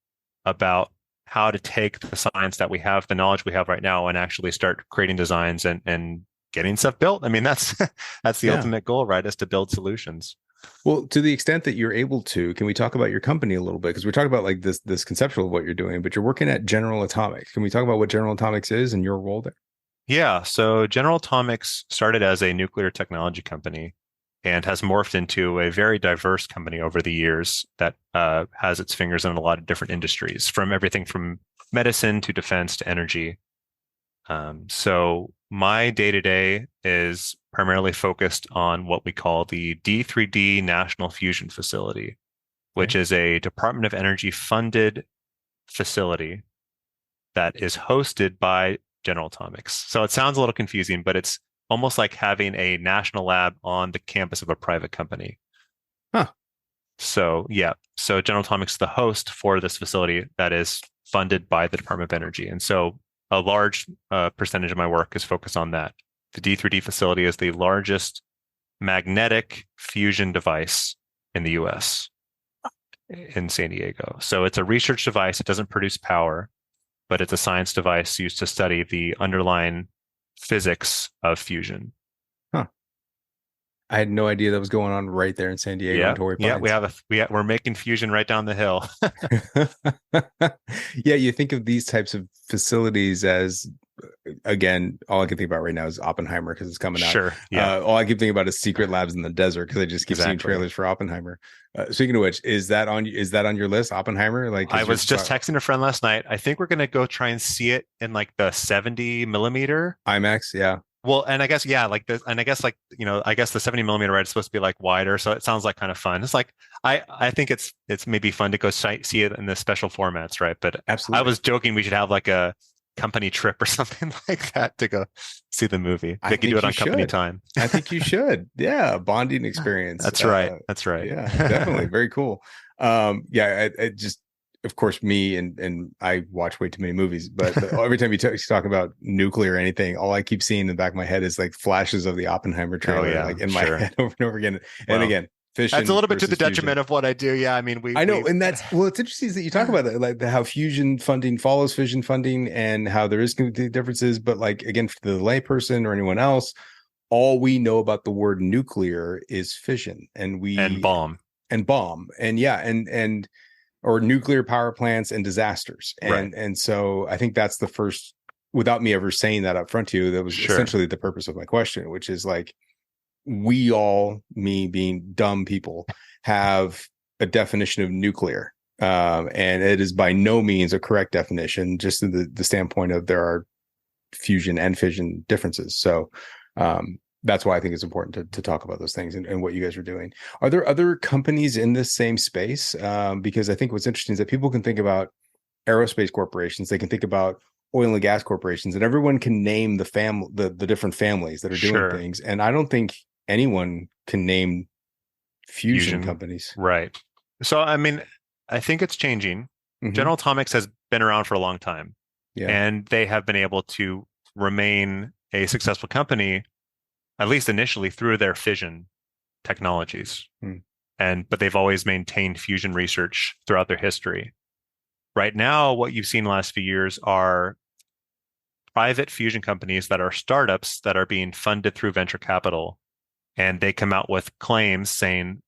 S4: about how to take the science that we have, the knowledge we have right now, and actually start creating designs and getting stuff built. I mean, that's the ultimate goal, right? Is to build solutions.
S1: Well, to the extent that you're able to, can we talk about your company a little bit? Because we're talking about like this conceptual of what you're doing, but you're working at General Atomics. Can we talk about what General Atomics is and your role there?
S4: Yeah. So General Atomics started as a nuclear technology company and has morphed into a very diverse company over the years that has its fingers in a lot of different industries, from everything from medicine to defense to energy. So my day-to-day is primarily focused on what we call the D3D National Fusion Facility, which is a Department of Energy funded facility that is hosted by General Atomics. So it sounds a little confusing, but it's almost like having a national lab on the campus of a private company.
S1: Huh.
S4: So yeah, so General Atomics is the host for this facility that is funded by the Department of Energy. And so a large percentage of my work is focused on that. The D3D facility is the largest magnetic fusion device in the US in San Diego. So it's a research device. It doesn't produce power, but it's a science device used to study the underlying physics of fusion.
S1: Huh. I had no idea that was going on right there in San Diego.
S4: Yeah,
S1: and Torrey Pines.
S4: we're making fusion right down the hill.
S1: Yeah, you think of these types of facilities as, again, all I can think about right now is Oppenheimer because it's coming out.
S4: Sure. Yeah.
S1: All I keep thinking about is secret labs in the desert because I just keep seeing trailers for Oppenheimer. Speaking of which, is that on your list, Oppenheimer? Like,
S4: I was just texting a friend last night. I think we're gonna go try and see it in like the 70 millimeter
S1: IMAX. Yeah.
S4: Well, and I guess like this, and I guess the 70 millimeter red is supposed to be like wider, so it sounds like kind of fun. It's like I think it's maybe fun to go see it in the special formats, right? But
S1: absolutely,
S4: I was joking we should have like a company trip or something like that to go see the movie. They could do it on company time.
S1: I think you should. Yeah, bonding experience.
S4: That's right. That's right.
S1: Yeah, definitely. Very cool. Yeah, I just, of course, me and I watch way too many movies, but every time you talk about nuclear or anything, all I keep seeing in the back of my head is like flashes of the Oppenheimer trailer, like in my head over and over again. And again, Fission.
S4: That's a little bit to the detriment of what I do. Yeah, I mean,
S1: I know, and that's it's interesting that you talk about that, like how fusion funding follows fission funding, and how there is differences. But like again, for the layperson or anyone else, all we know about the word nuclear is fission, and bomb, and yeah, and or nuclear power plants and disasters. And so I think that's the first, without me ever saying that up front to you, that was essentially the purpose of my question, which is like, we all, me being dumb people, have a definition of nuclear. And it is by no means a correct definition, just to the standpoint of there are fusion and fission differences. So that's why I think it's important to talk about those things and what you guys are doing. Are there other companies in this same space? Because I think what's interesting is that people can think about aerospace corporations, they can think about oil and gas corporations, and everyone can name the different families that are doing things. And I don't think anyone can name fusion companies.
S4: Right. So, I mean, I think it's changing. Mm-hmm. General Atomics has been around for a long time, and they have been able to remain a successful company, at least initially, through their fission technologies. But they've always maintained fusion research throughout their history. Right now, what you've seen in the last few years are private fusion companies that are startups that are being funded through venture capital. And they come out with claims saying,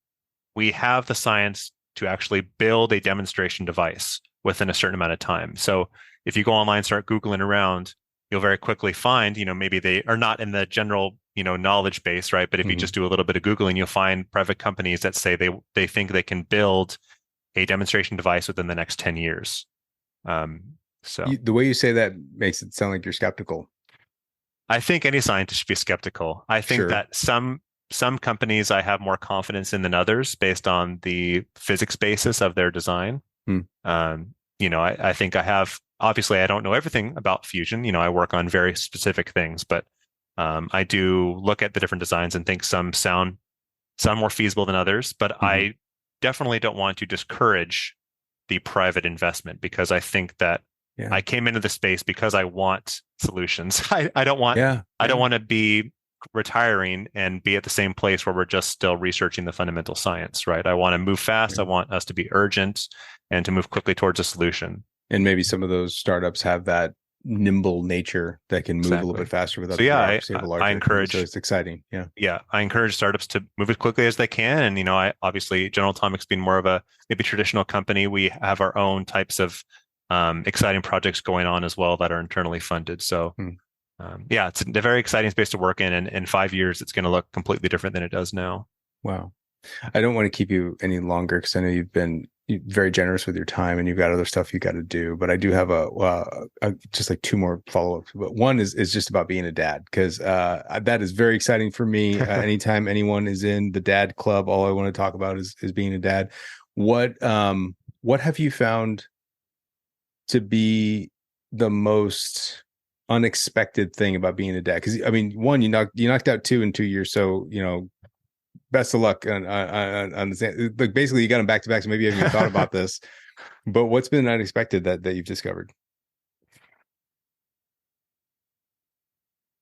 S4: we have the science to actually build a demonstration device within a certain amount of time. So if you go online, start Googling around, you'll very quickly find, maybe they are not in the general, knowledge base, right? But if you just do a little bit of Googling, you'll find private companies that say they think they can build a demonstration device within the next 10 years. So
S1: the way you say that makes it sound like you're skeptical.
S4: I think any scientist should be skeptical. I think that some companies I have more confidence in than others based on the physics basis of their design. I think I have, obviously I don't know everything about fusion. I work on very specific things, but I do look at the different designs and think some sound more feasible than others, but I definitely don't want to discourage the private investment, because I think that I came into the space because I want solutions. I don't want to be retiring and be at the same place where we're just still researching the fundamental science, right? I want to move fast. I want us to be urgent and to move quickly towards a solution.
S1: And maybe some of those startups have that nimble nature that can move a little bit faster without
S4: I encourage.
S1: So it's exciting.
S4: I encourage startups to move as quickly as they can. And I obviously, General Atomics being more of a maybe traditional company, we have our own types of exciting projects going on as well that are internally funded. So it's a very exciting space to work in, and in 5 years it's going to look completely different than it does now.
S1: Wow. I don't want to keep you any longer because I know you've been very generous with your time, and you've got other stuff you got to do. But I do have just like two more follow-ups. But one is just about being a dad, because that is very exciting for me. Anytime anyone is in the dad club, all I want to talk about is being a dad. What have you found to be the most unexpected thing about being a dad? Because I mean, one, you knocked out two in 2 years, so best of luck on the, like, basically you got them back to back, so maybe you haven't even thought about this. But what's been unexpected that you've discovered?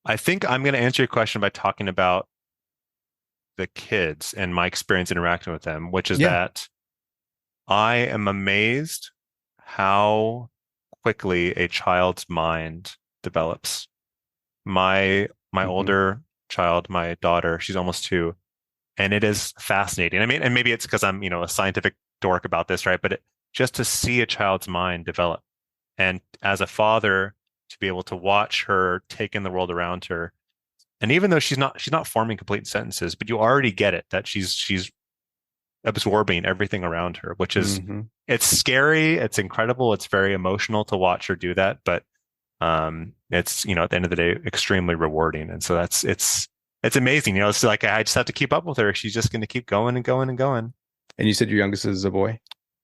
S4: I think I'm going to answer your question by talking about the kids and my experience interacting with them, which is that I am amazed how quickly a child's mind develops. My older child, my daughter, she's almost 2. And it is fascinating. I mean, and maybe it's because I'm, a scientific dork about this, right? But just to see a child's mind develop, and as a father, to be able to watch her take in the world around her, and even though she's not forming complete sentences, but you already get it that she's absorbing everything around her, which is it's scary, it's incredible, it's very emotional to watch her do that, but it's at the end of the day extremely rewarding, and so it's amazing. It's like I just have to keep up with her. She's just going to keep going and going and going. And
S1: you said your youngest is a boy?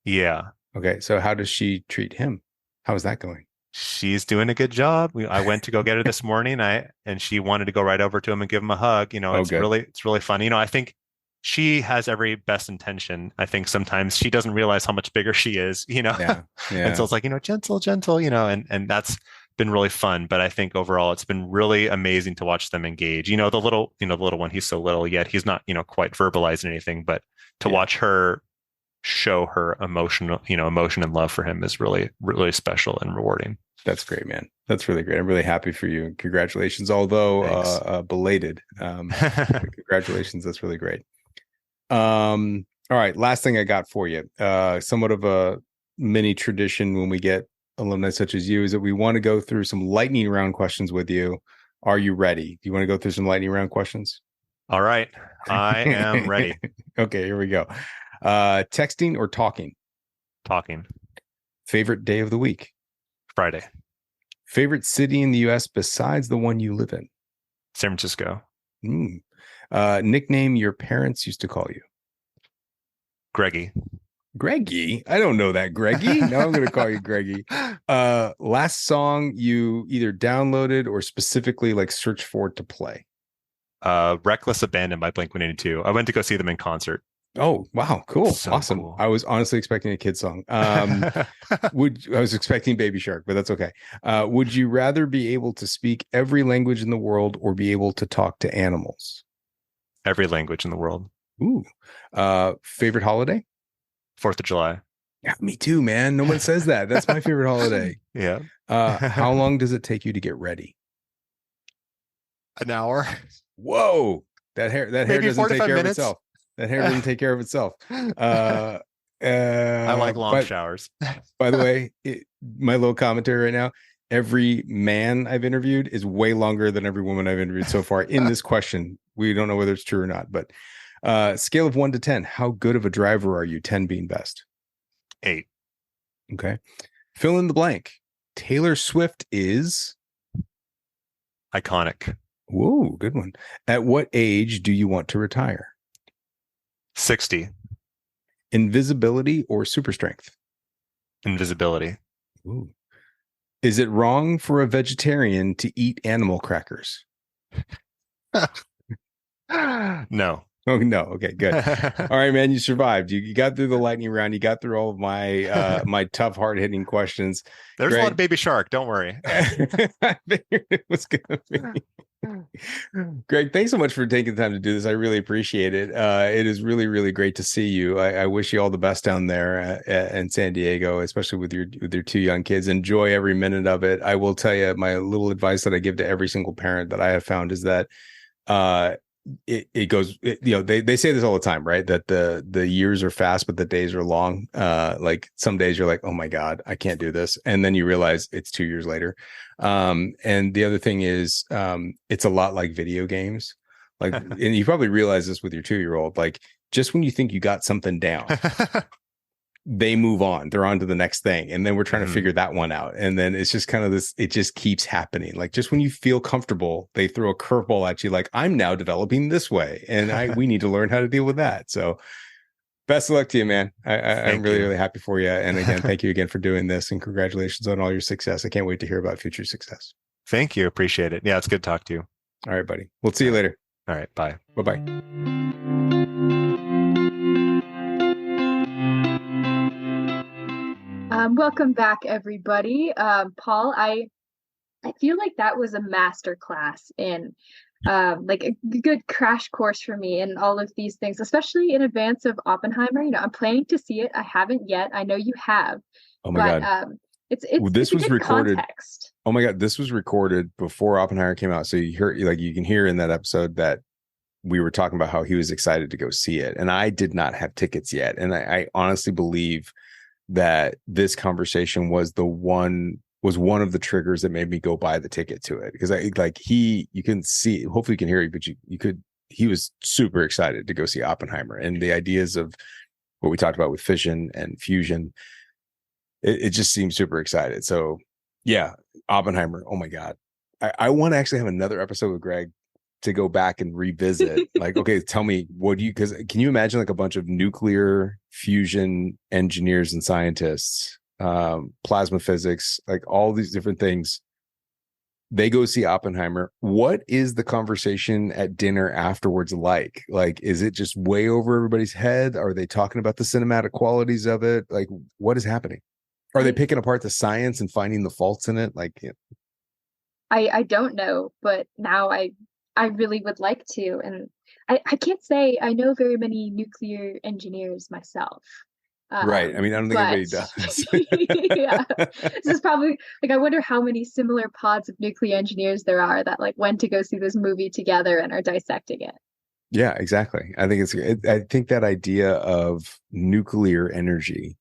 S4: Yeah.
S1: Okay. So how does she treat him? How is that going?
S4: She's doing a good job. I went to go get her this morning. And she wanted to go right over to him and give him a hug. It's really fun. I think she has every best intention. I think sometimes she doesn't realize how much bigger she is,
S1: Yeah.
S4: And so it's like, gentle, and that's been really fun. But I think overall it's been really amazing to watch them engage. The little one, he's so little yet he's not, quite verbalizing anything, but to watch her show her emotion and love for him is really, really special and rewarding.
S1: That's great, man. That's really great. I'm really happy for you. Congratulations. Although belated. Congratulations. That's really great. All right. Last thing I got for you. Somewhat of a mini tradition when we get alumni such as you is that we want to go through some lightning round questions with you. Are you ready? Do you want to go through some lightning round questions?
S4: All right. I am ready.
S1: Okay, here we go. Texting or talking?
S4: Talking.
S1: Favorite day of the week?
S4: Friday.
S1: Favorite city in the US besides the one you live in?
S4: San Francisco.
S1: Nickname your parents used to call you?
S4: Greggy.
S1: Greggy? I don't know that, Greggy. No, I'm going to call you Greggy. Last song you either downloaded or specifically like searched for to play?
S4: Reckless Abandon by Blink-182. I went to go see them in concert.
S1: Oh, wow. Cool.
S4: So
S1: awesome.
S4: Cool.
S1: I was honestly expecting a kid song. I was expecting Baby Shark, but that's okay. Would you rather be able to speak every language in the world or be able to talk to animals?
S4: Every language in the world.
S1: Ooh. Favorite holiday?
S4: 4th of July.
S1: Yeah, me too, man. No one says that. That's my favorite holiday.
S4: Yeah.
S1: How long does it take you to get ready?
S4: An hour.
S1: Whoa. That hair doesn't take care of itself. That hair doesn't take care of itself. I
S4: like long showers.
S1: By the way, my little commentary right now, every man I've interviewed is way longer than every woman I've interviewed so far in this question. We don't know whether it's true or not, but scale of 1 to 10, how good of a driver are you? 10 being best.
S4: 8.
S1: Okay. Fill in the blank. Taylor Swift is
S4: iconic.
S1: Whoa, good one. At what age do you want to retire?
S4: 60.
S1: Invisibility or super strength?
S4: Invisibility.
S1: Ooh. Is it wrong for a vegetarian to eat animal crackers?
S4: No.
S1: Oh, no. Okay, good. All right, man, you survived. You got through the lightning round. You got through all of my my tough, hard-hitting questions.
S4: There's Greg, a lot of Baby Shark. Don't worry.
S1: I figured it was going to be. Greg, thanks so much for taking the time to do this. I really appreciate it. It is really, really great to see you. I wish you all the best down there in San Diego, especially with your 2 young kids. Enjoy every minute of it. I will tell you, my little advice that I give to every single parent that I have found is that it goes, they say this all the time, right? That the years are fast, but the days are long. Like some days you're like, oh my God, I can't do this. And then you realize it's 2 years later. And the other thing is, it's a lot like video games. Like, and you probably realize this with your 2-year-old, like just when you think you got something down, they move on, they're on to the next thing, and then we're trying to figure that one out, and then it's just kind of this, it just keeps happening. Like, just when you feel comfortable, they throw a curveball at you, like, I'm now developing this way, and we need to learn how to deal with that. So best of luck to you, man. I'm really happy for you, and again, thank you again for doing this, and congratulations on all your success. I can't wait to hear about future success.
S4: Thank you, appreciate it. Yeah, it's good to talk to you.
S1: All right, buddy, we'll see you later.
S4: All right, bye.
S1: Bye.
S3: Welcome back, everybody. Paul, I feel like that was a master class in like a good crash course for me in all of these things, especially in advance of Oppenheimer. You know, I'm planning to see it. I haven't yet. I know you have.
S1: Oh my God.
S3: This was recorded. Context.
S1: Oh my God, this was recorded before Oppenheimer came out. So you can hear in that episode that we were talking about how he was excited to go see it, and I did not have tickets yet. And I honestly believe that this conversation was one of the triggers that made me go buy the ticket to it, because you can see, hopefully you can hear it, but he was super excited to go see Oppenheimer, and the ideas of what we talked about with fission and fusion, it just seems super excited. So yeah, Oppenheimer. Oh my God. I want to actually have another episode with Greg to go back and revisit. Like, okay, tell me, because can you imagine like a bunch of nuclear fusion engineers and scientists, plasma physics, like all these different things, they go see Oppenheimer. What is the conversation at dinner afterwards like? Like, is it just way over everybody's head? Are they talking about the cinematic qualities of it? Like, what is happening? Are they picking apart the science and finding the faults in it? Like,
S3: I don't know, but now I really would like to. And I can't say I know very many nuclear engineers myself.
S1: Right. I mean, I don't think anybody does.
S3: Yeah. This is probably like, I wonder how many similar pods of nuclear engineers there are that like went to go see this movie together and are dissecting it.
S1: Yeah, exactly. I think that idea of nuclear energy,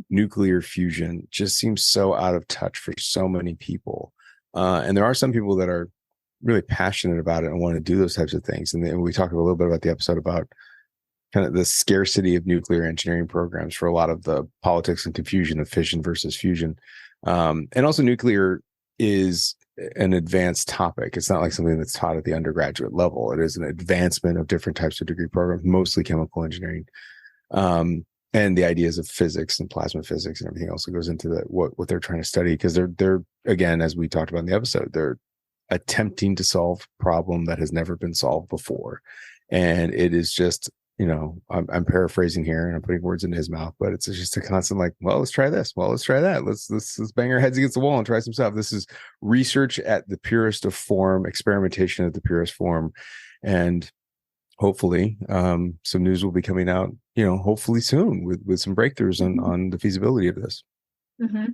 S1: nuclear fusion just seems so out of touch for so many people. And there are some people that are really passionate about it and want to do those types of things. And then we talked a little bit about the episode about kind of the scarcity of nuclear engineering programs for a lot of the politics and confusion of fission versus fusion. And also nuclear is an advanced topic. It's not like something that's taught at the undergraduate level. It is an advancement of different types of degree programs, mostly chemical engineering. And the ideas of physics and plasma physics and everything else that goes into what they're trying to study. Because they're again, as we talked about in the episode, they're attempting to solve a problem that has never been solved before. And it is just, I'm paraphrasing here and I'm putting words into his mouth, but it's just a constant like, well, let's try this. Well, let's try that. Let's bang our heads against the wall and try some stuff. This is research at the purest of form, experimentation at the purest form. And hopefully some news will be coming out, hopefully soon with some breakthroughs on the feasibility of this.
S3: Mm-hmm.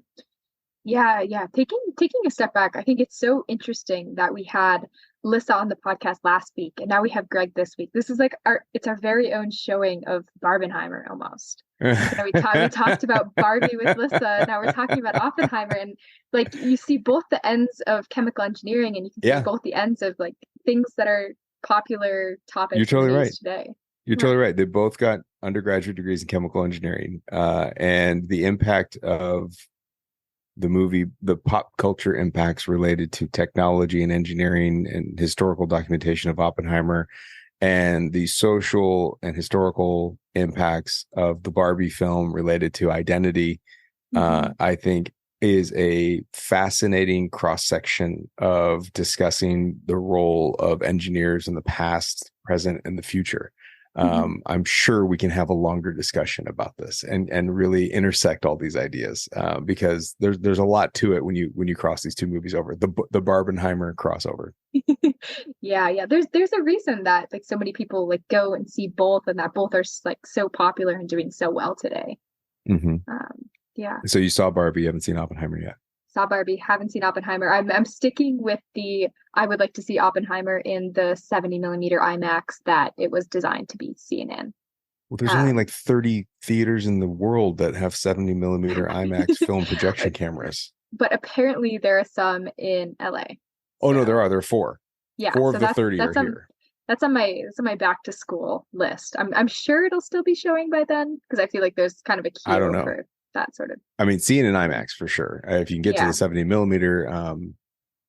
S3: Yeah. Taking a step back, I think it's so interesting that we had Lissa on the podcast last week, and now we have Greg this week. This is like it's our very own showing of Barbenheimer almost. We talked about Barbie with Lissa. Now we're talking about Oppenheimer, and like you see both the ends of chemical engineering, and you can see both the ends of like things that are popular topics.
S1: You're totally right
S3: today.
S1: You're totally right. They both got undergraduate degrees in chemical engineering, and the impact of the movie, the pop culture impacts related to technology and engineering and historical documentation of Oppenheimer, and the social and historical impacts of the Barbie film related to identity, I think is a fascinating cross-section of discussing the role of engineers in the past, present, and the future. I'm sure we can have a longer discussion about this and really intersect all these ideas, because there's a lot to it when you cross these two movies over, the Barbenheimer crossover.
S3: Yeah. There's a reason that like so many people like go and see both, and that both are like so popular and doing so well today. Yeah.
S1: So you saw Barbie, you haven't seen Oppenheimer yet.
S3: Saw Barbie, haven't seen Oppenheimer. I'm sticking with I would like to see Oppenheimer in the 70 millimeter IMAX that it was designed to be seen in.
S1: Well, there's only like 30 theaters in the world that have 70 millimeter IMAX film projection cameras.
S3: But apparently there are some in LA.
S1: Oh, no, there are 4.
S3: Yeah.
S1: 4 of the 30 are here.
S3: That's on my back to school list. I'm sure it'll still be showing by then, because I feel like there's kind of a
S1: I don't
S3: queue
S1: know.
S3: for that sort of.
S1: I mean, seeing an IMAX for sure. If you can get to the 70 millimeter,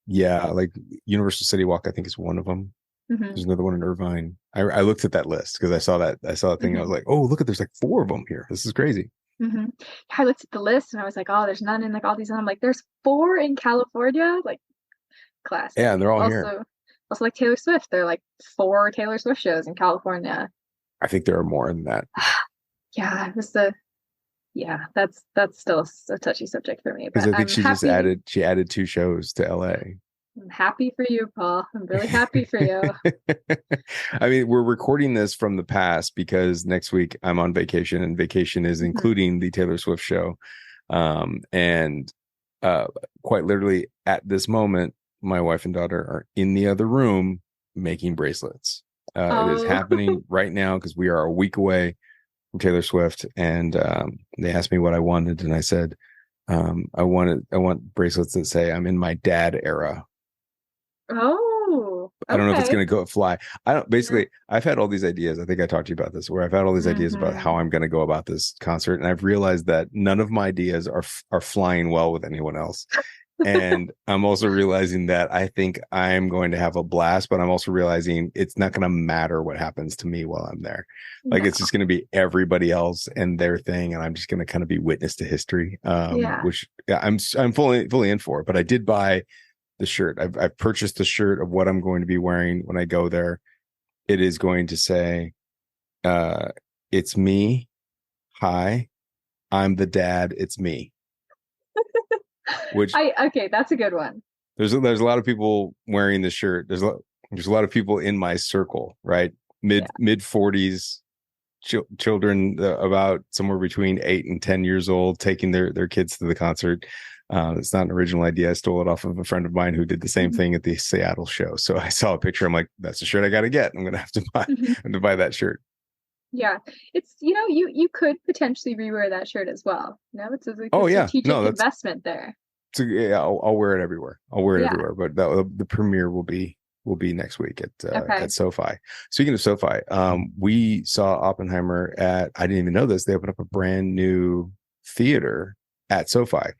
S1: yeah, like Universal City Walk, I think is one of them. There's another one in Irvine. I looked at that list because I saw that thing. And I was like, oh, look at, there's like 4 of them here. This is crazy.
S3: I looked at the list and I was like, oh, there's none in like all these. And I'm like, there's 4 in California. Like, classic.
S1: Yeah, and they're all
S3: also,
S1: here.
S3: Also, like Taylor Swift, there are like 4 Taylor Swift shows in California.
S1: I think there are more than that.
S3: Yeah, that's still a touchy subject for me.
S1: Because I think she added 2 shows to LA.
S3: I'm happy for you, Paul. I'm really happy for you.
S1: I mean, we're recording this from the past because next week I'm on vacation, and vacation is including the Taylor Swift show. And quite literally at this moment, my wife and daughter are in the other room making bracelets. It is happening right now because we are a week away from Taylor Swift, and they asked me what I wanted, and I said, I want bracelets that say I'm in my dad era.
S3: Oh,
S1: I don't know if it's going to fly. I've had all these ideas. I think I talked to you about this, where I've had all these ideas about how I'm going to go about this concert. And I've realized that none of my ideas are flying well with anyone else. And I'm also realizing that I think I'm going to have a blast, but I'm also realizing it's not going to matter what happens to me while I'm there. Like, it's just going to be everybody else and their thing. And I'm just going to kind of be witness to history, which I'm fully in for. But I did buy the shirt. I've purchased the shirt of what I'm going to be wearing when I go there. It is going to say, it's me. Hi, I'm the dad. It's me. Which
S3: okay, that's a good one.
S1: There's a lot of people wearing this shirt. There's a lot of people in my circle, right? Mid 40s children, about somewhere between 8 and 10 years old, taking their kids to the concert. It's not an original idea. I stole it off of a friend of mine who did the same thing at the Seattle show. So I saw a picture. I'm like, that's the shirt I got to get. I'm going to have to buy that shirt.
S3: Yeah, it's, you could potentially rewear that shirt as well. It's a strategic investment there.
S1: So yeah, I'll wear it everywhere. Everywhere. But the premiere will be next week at SoFi. Speaking of SoFi, we saw Oppenheimer I didn't even know this. They opened up a brand new theater at SoFi.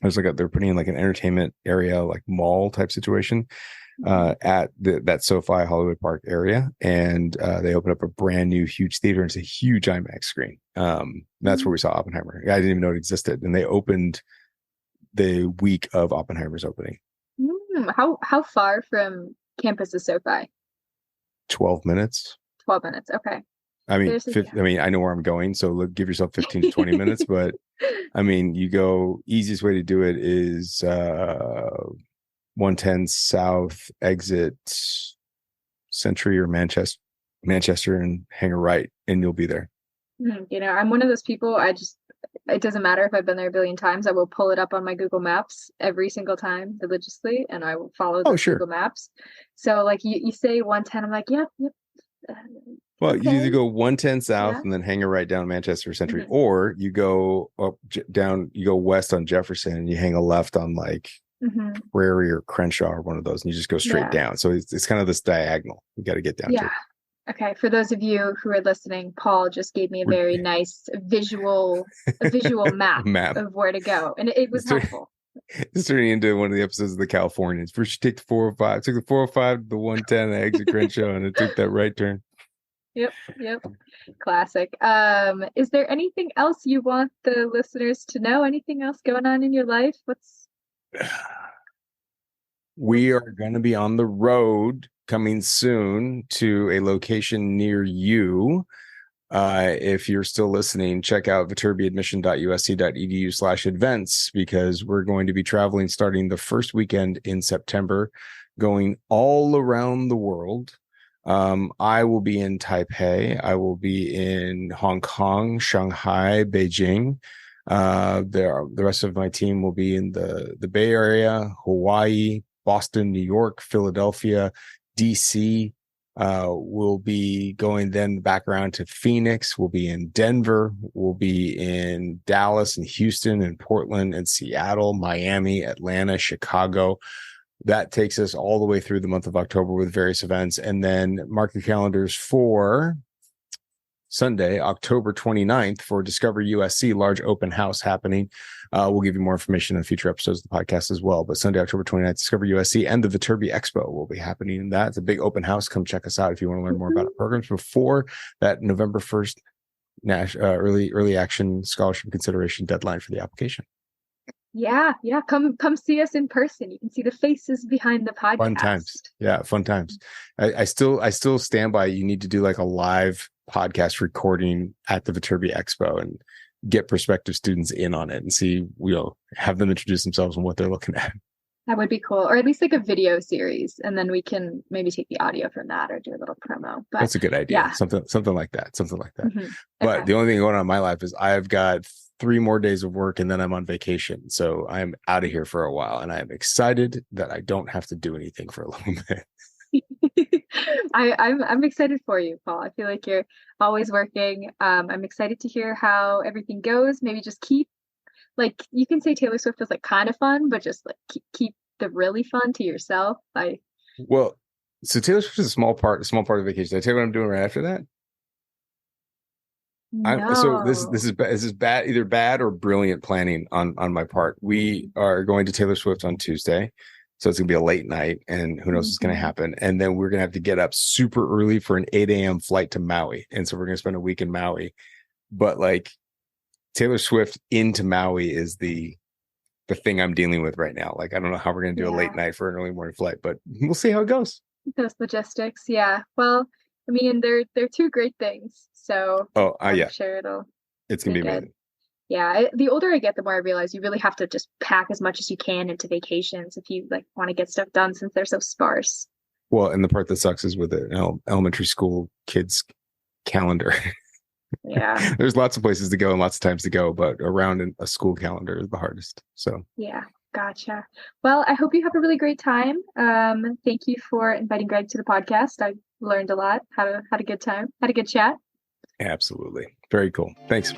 S1: It was they're putting in like an entertainment area, like mall type situation, at that SoFi Hollywood Park area. And they opened up a brand new huge theater. And it's a huge IMAX screen. That's where we saw Oppenheimer. I didn't even know it existed. And they opened the week of Oppenheimer's opening.
S3: How far from campus is SoFi?
S1: 12 minutes.
S3: 12 minutes. Okay.
S1: I mean, I know where I'm going, so give yourself 15 to 20 minutes. But I mean, easiest way to do it is 110 South, exit Century or Manchester, and hang a right, and you'll be there.
S3: I'm one of those people. It doesn't matter if I've been there a billion times. I will pull it up on my Google Maps every single time religiously, and I will follow the Google Maps. So like you say 110, I'm like, yep.
S1: Well, you either go 110 South and then hang a right down Manchester Century, or you go you go west on Jefferson and you hang a left on like Prairie or Crenshaw or one of those, and you just go straight down. So it's kind of this diagonal you got to get down to.
S3: Okay, for those of you who are listening, Paul just gave me a very nice visual map of where to go, and it was helpful.
S1: It's turning into one of the episodes of the Californians. First, you take the 405, took the 405 to the 110, and exit Crenshaw, and it took that right turn.
S3: Yep. Classic. Is there anything else you want the listeners to know? Anything else going on in your life?
S1: We are going to be on the road coming soon to a location near you. If you're still listening, check out viterbiadmission.usc.edu/events, because we're going to be traveling starting the first weekend in September, going all around the world. I will be in Taipei. I will be in Hong Kong, Shanghai, Beijing. The rest of my team will be in the Bay Area, Hawaii, Boston, New York, Philadelphia, DC. We'll be going then back around to Phoenix. We'll be in Denver. We'll be in Dallas and Houston and Portland and Seattle, Miami, Atlanta, Chicago. that takes us all the way through the month of October with various events. And then mark your calendars for Sunday, October 29th for Discover USC large open house happening. We'll give you more information in future episodes of the podcast as well. But Sunday, October 29th, Discover USC and the Viterbi Expo will be happening in that. It's a big open house. Come check us out if you want to learn more about our programs before that November 1st early action scholarship consideration deadline for the application.
S3: Yeah. Come see us in person. You can see the faces behind the podcast.
S1: Fun times. Yeah, fun times. I still stand by, you need to do like a live podcast recording at the Viterbi Expo and get prospective students in on it and see, have them introduce themselves and what they're looking at.
S3: That would be cool. Or at least like a video series, and then we can maybe take the audio from that or do a little promo. But
S1: that's a good idea.
S3: Yeah.
S1: Something like that.
S3: Mm-hmm.
S1: But
S3: Okay.
S1: the only thing going on in my life is I've got 3 more days of work and then I'm on vacation. So I'm out of here for a while, and I'm excited that I don't have to do anything for a little bit.
S3: I'm excited for you, Paul. I feel like you're always working. I'm excited to hear how everything goes. Maybe just keep, like, you can say Taylor Swift was like kind of fun, but just like keep the really fun to yourself.
S1: So Taylor Swift is a small part of vacation. Did I tell you what I'm doing right after that?
S3: No.
S1: So this is bad, either bad or brilliant planning on my part. We are going to Taylor Swift on Tuesday. So it's going to be a late night, and who knows what's going to happen. And then we're going to have to get up super early for an 8 a.m. flight to Maui. And so we're going to spend a week in Maui. But like Taylor Swift into Maui is the thing I'm dealing with right now. Like, I don't know how we're going to do a late night for an early morning flight, but we'll see how it goes.
S3: Those logistics. Yeah. Well, I mean, they're 2 great things. So I'm sure
S1: it's going to be amazing.
S3: Yeah, the older I get, the more I realize you really have to just pack as much as you can into vacations if you like want to get stuff done, since they're so sparse.
S1: Well, and the part that sucks is with an elementary school kids calendar.
S3: Yeah.
S1: There's lots of places to go and lots of times to go, but around a school calendar is the hardest. So
S3: yeah, gotcha. Well, I hope you have a really great time. Thank you for inviting Greg to the podcast. I learned a lot. Had a good time. Had a good chat.
S1: Absolutely. Very cool. Thanks.